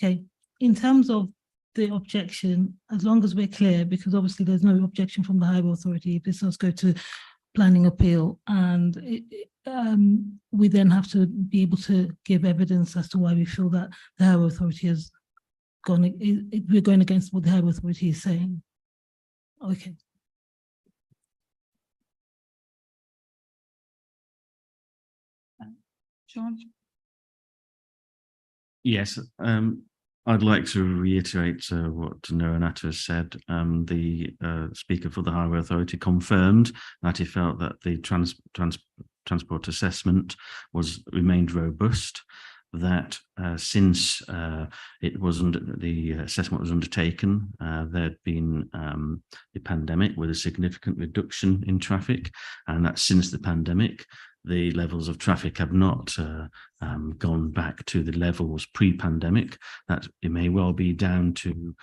okay, in terms of the objection, as long as we're clear, because obviously there's no objection from the Highway Authority, if this does go to planning appeal, and we then have to be able to give evidence as to why we feel that the Highway Authority has gone, we're going against what the Highway Authority is saying. Okay.
Sean?
Yes, I'd like to reiterate what Noranata has said. The Speaker for the Highway Authority confirmed that he felt that the transport assessment remained robust, that since the assessment was undertaken, there'd been the pandemic with a significant reduction in traffic, and that since the pandemic, the levels of traffic have not gone back to the levels pre-pandemic. That it may well be down to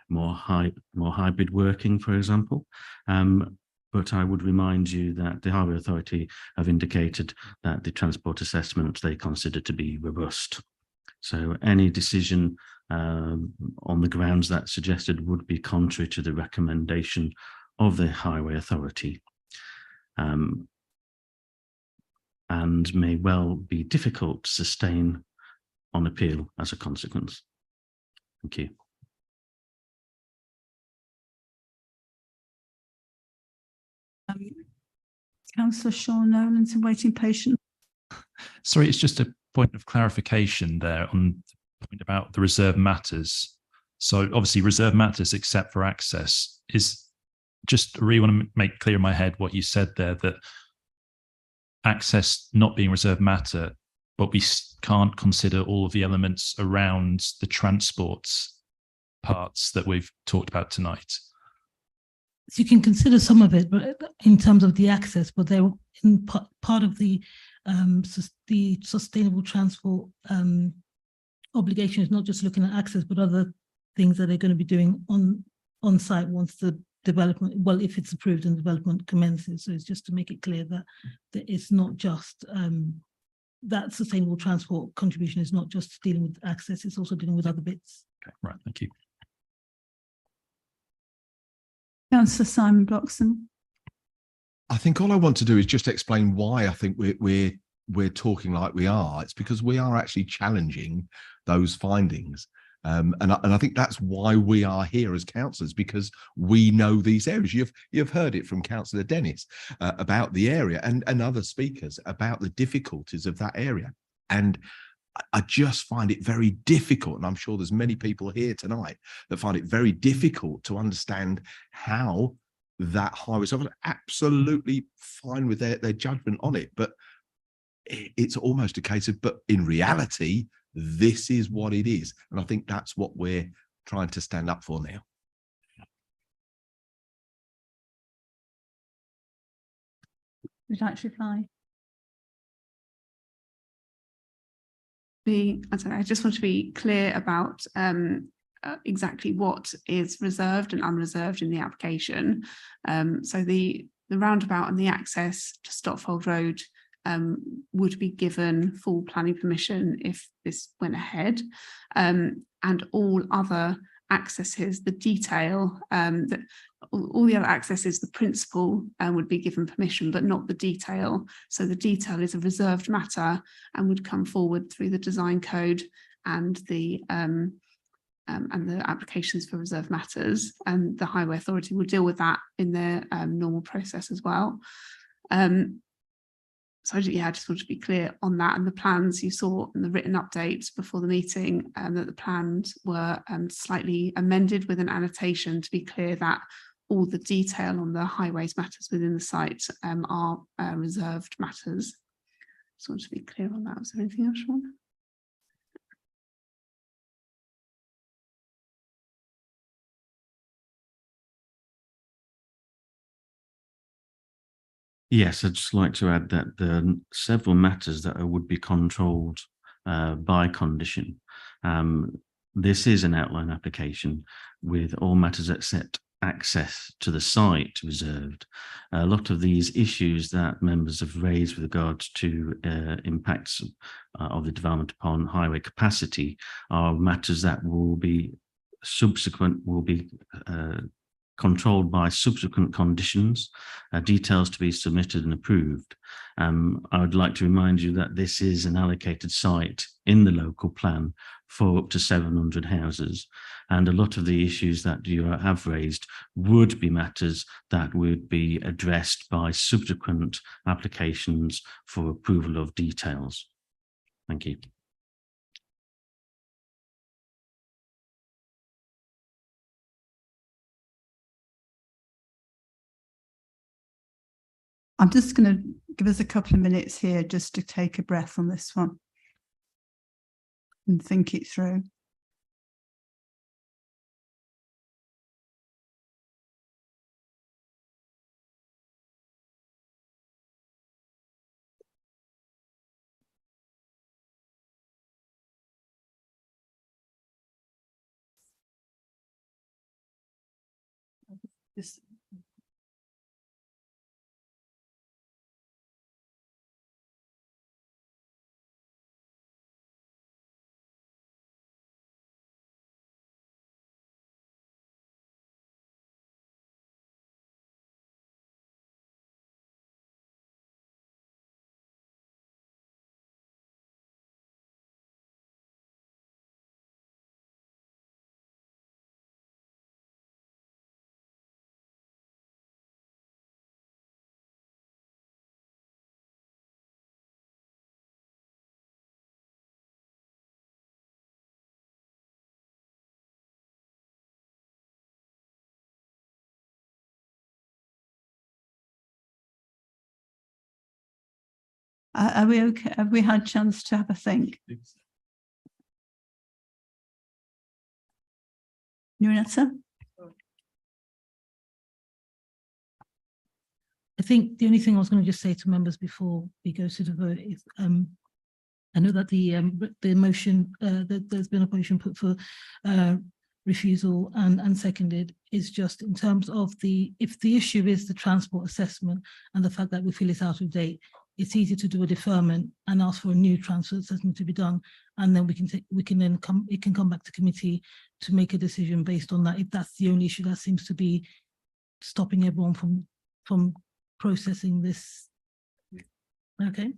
more hybrid working, for example. But I would remind you that the Highway Authority have indicated that the transport assessment they consider to be robust. So any decision on the grounds that suggested would be contrary to the recommendation of the Highway Authority. And may well be difficult to sustain on appeal as a consequence. Thank you.
Councillor Sean Nolan's waiting patient.
Sorry, it's just a point of clarification there on the point about the reserved matters. So obviously reserved matters except for access is just, I really want to make clear in my head what you said there, that access not being reserved matter, but we can't consider all of the elements around the transports parts that we've talked about tonight.
So you can consider some of it, but in terms of the access, but they're in part of the sustainable transport obligation is not just looking at access, but other things that they're going to be doing on site once the development, well, if it's approved and development commences. So it's just to make it clear that it's not just that sustainable transport contribution is not just dealing with access, it's also dealing with other bits.
Okay, right, thank you.
Councillor Simon Bloxham.
I think all I want to do is just explain why I think we're talking like we are. It's because we are actually challenging those findings. And I think that's why we are here as councillors, because we know these areas. You've heard it from Councillor Dennis about the area and other speakers about the difficulties of that area. And I just find it very difficult, and I'm sure there's many people here tonight that find it very difficult to understand how that highway. So I'm absolutely fine with their judgment on it, but it's almost a case of, but in reality, this is what it is. And I think that's what we're trying to stand up for now.
Would you like to reply?
I just want to be clear about exactly what is reserved and unreserved in the application. So the roundabout and the access to Stotfold Road would be given full planning permission if this went ahead, and all other accesses, the detail, all the other accesses, the principal would be given permission, but not the detail. So the detail is a reserved matter and would come forward through the design code and the applications for reserved matters, and the Highway Authority will deal with that in their normal process as well. So I just want to be clear on that, and the plans you saw in the written updates before the meeting, that the plans were slightly amended with an annotation to be clear that all the detail on the highways matters within the site are reserved matters. Just want to be clear on that. Was there anything else, Sean?
Yes, I'd just like to add that there are several matters that would be controlled by condition. This is an outline application with all matters except access to the site reserved. A lot of these issues that members have raised with regards to impacts of the development upon highway capacity are matters that will be controlled by subsequent conditions, details to be submitted and approved. I would like to remind you that this is an allocated site in the local plan for up to 700 houses. And a lot of the issues that you have raised would be matters that would be addressed by subsequent applications for approval of details. Thank you.
I'm just going to give us a couple of minutes here just to take a breath on this one and think it through. Just Are we okay? Have we had a chance to have a think? Nunetta?
I think the only thing I was going to just say to members before we go to the vote is I know that the motion that there's been a motion put for refusal and seconded is just in terms of if the issue is the transport assessment and the fact that we feel it's out of date, it's easy to do a deferment and ask for a new transport assessment to be done, and then it can come back to committee to make a decision based on that. If that's the only issue that seems to be stopping everyone from processing this. Okay.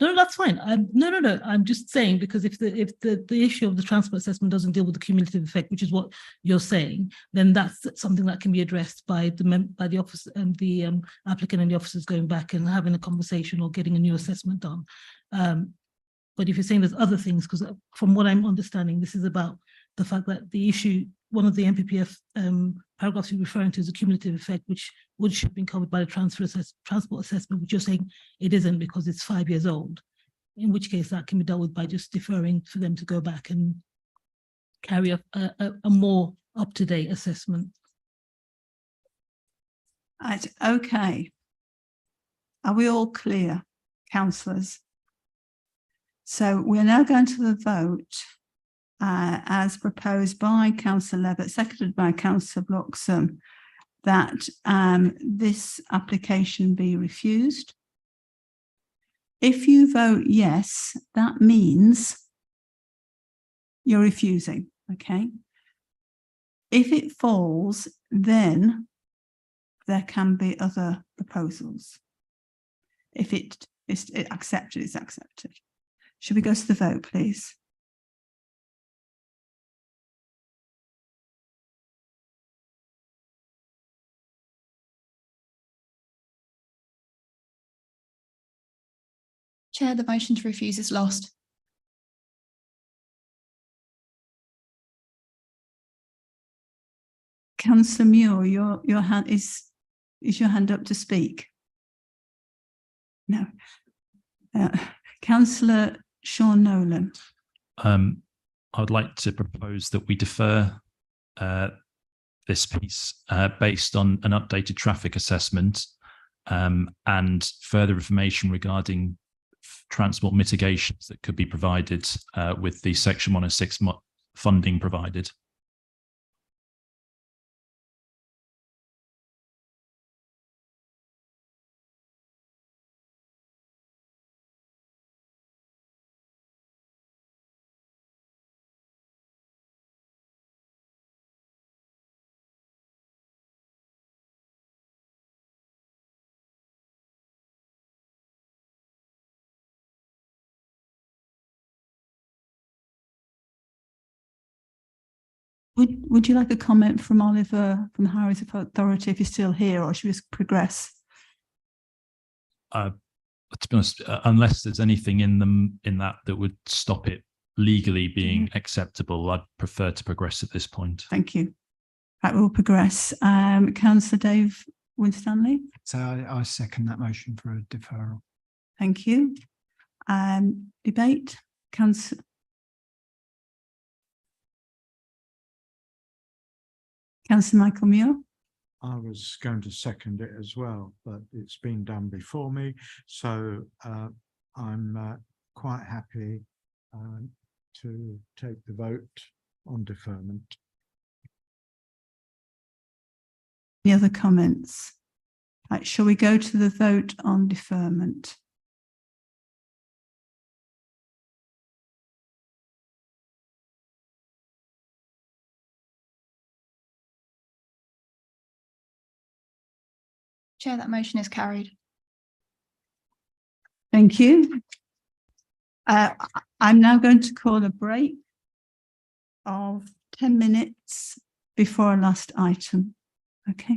No, that's fine. No. I'm just saying, because if the issue of the transport assessment doesn't deal with the cumulative effect, which is what you're saying, then that's something that can be addressed by the office and the applicant and the officers going back and having a conversation or getting a new assessment done. But if you're saying there's other things, because from what I'm understanding, this is about the fact that the issue, one of the MPPF paragraphs you're referring to is a cumulative effect, which should have been covered by the transport assessment, which you're saying it isn't because it's 5 years old, in which case that can be dealt with by just deferring for them to go back and carry a more up-to-date assessment.
Right, okay. Are we all clear, councillors? So we're now going to the vote as proposed by Councillor Levitt, seconded by Councillor Bloxham, that this application be refused. If you vote yes, that means you're refusing, okay? If it falls, then there can be other proposals. If it is accepted, it's accepted. Should we go to the vote, please?
Chair, the motion to refuse is lost.
Councillor Muir, your hand is your hand up to speak? No. Councillor Sean Nolan.
I would like to propose that we defer this piece based on an updated traffic assessment and further information regarding transport mitigations that could be provided with the Section 106 funding provided.
Would you like a comment from Oliver from the Highways Authority if you're still here, or should we just progress?
To be honest, unless there's anything in that would stop it legally being acceptable, I'd prefer to progress at this point.
Thank you. Right, we'll progress. Councillor Dave Winstanley.
So I second that motion for a deferral.
Thank you. Debate. Councillor Michael Muir.
I was going to second it as well, but it's been done before me. So I'm quite happy to take the vote on deferment.
Any other comments? Right, shall we go to the vote on deferment?
Chair, that motion is carried.
Thank you. I'm now going to call a break of 10 minutes before our last item. Okay.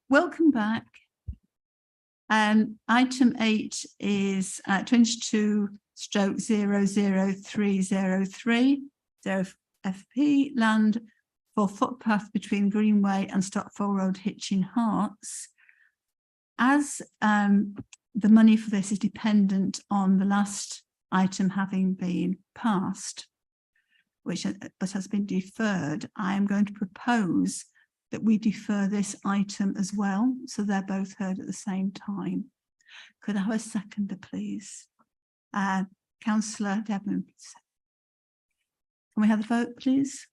welcome back. Item 8 is 22/00303 FP land for footpath between Greenway and Stockfall Road, Hitchin, Hearts. As the money for this is dependent on the last item having been passed, which but has been deferred, I am going to propose that we defer this item as well, so they're both heard at the same time. Could I have a seconder, please? Councillor Devon. Can we have the vote, please?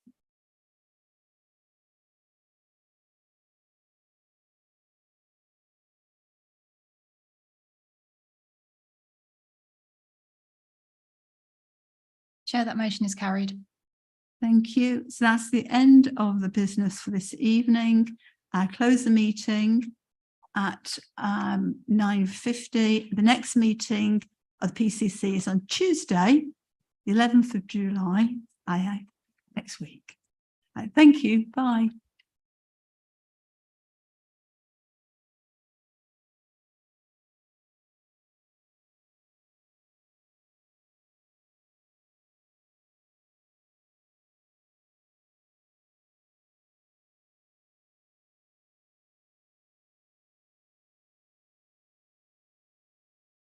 Chair, that motion is carried.
Thank you. So that's the end of the business for this evening. I close the meeting at 9:50. The next meeting of the PCC is on Tuesday, the 11th of July, next week. Thank you. Bye.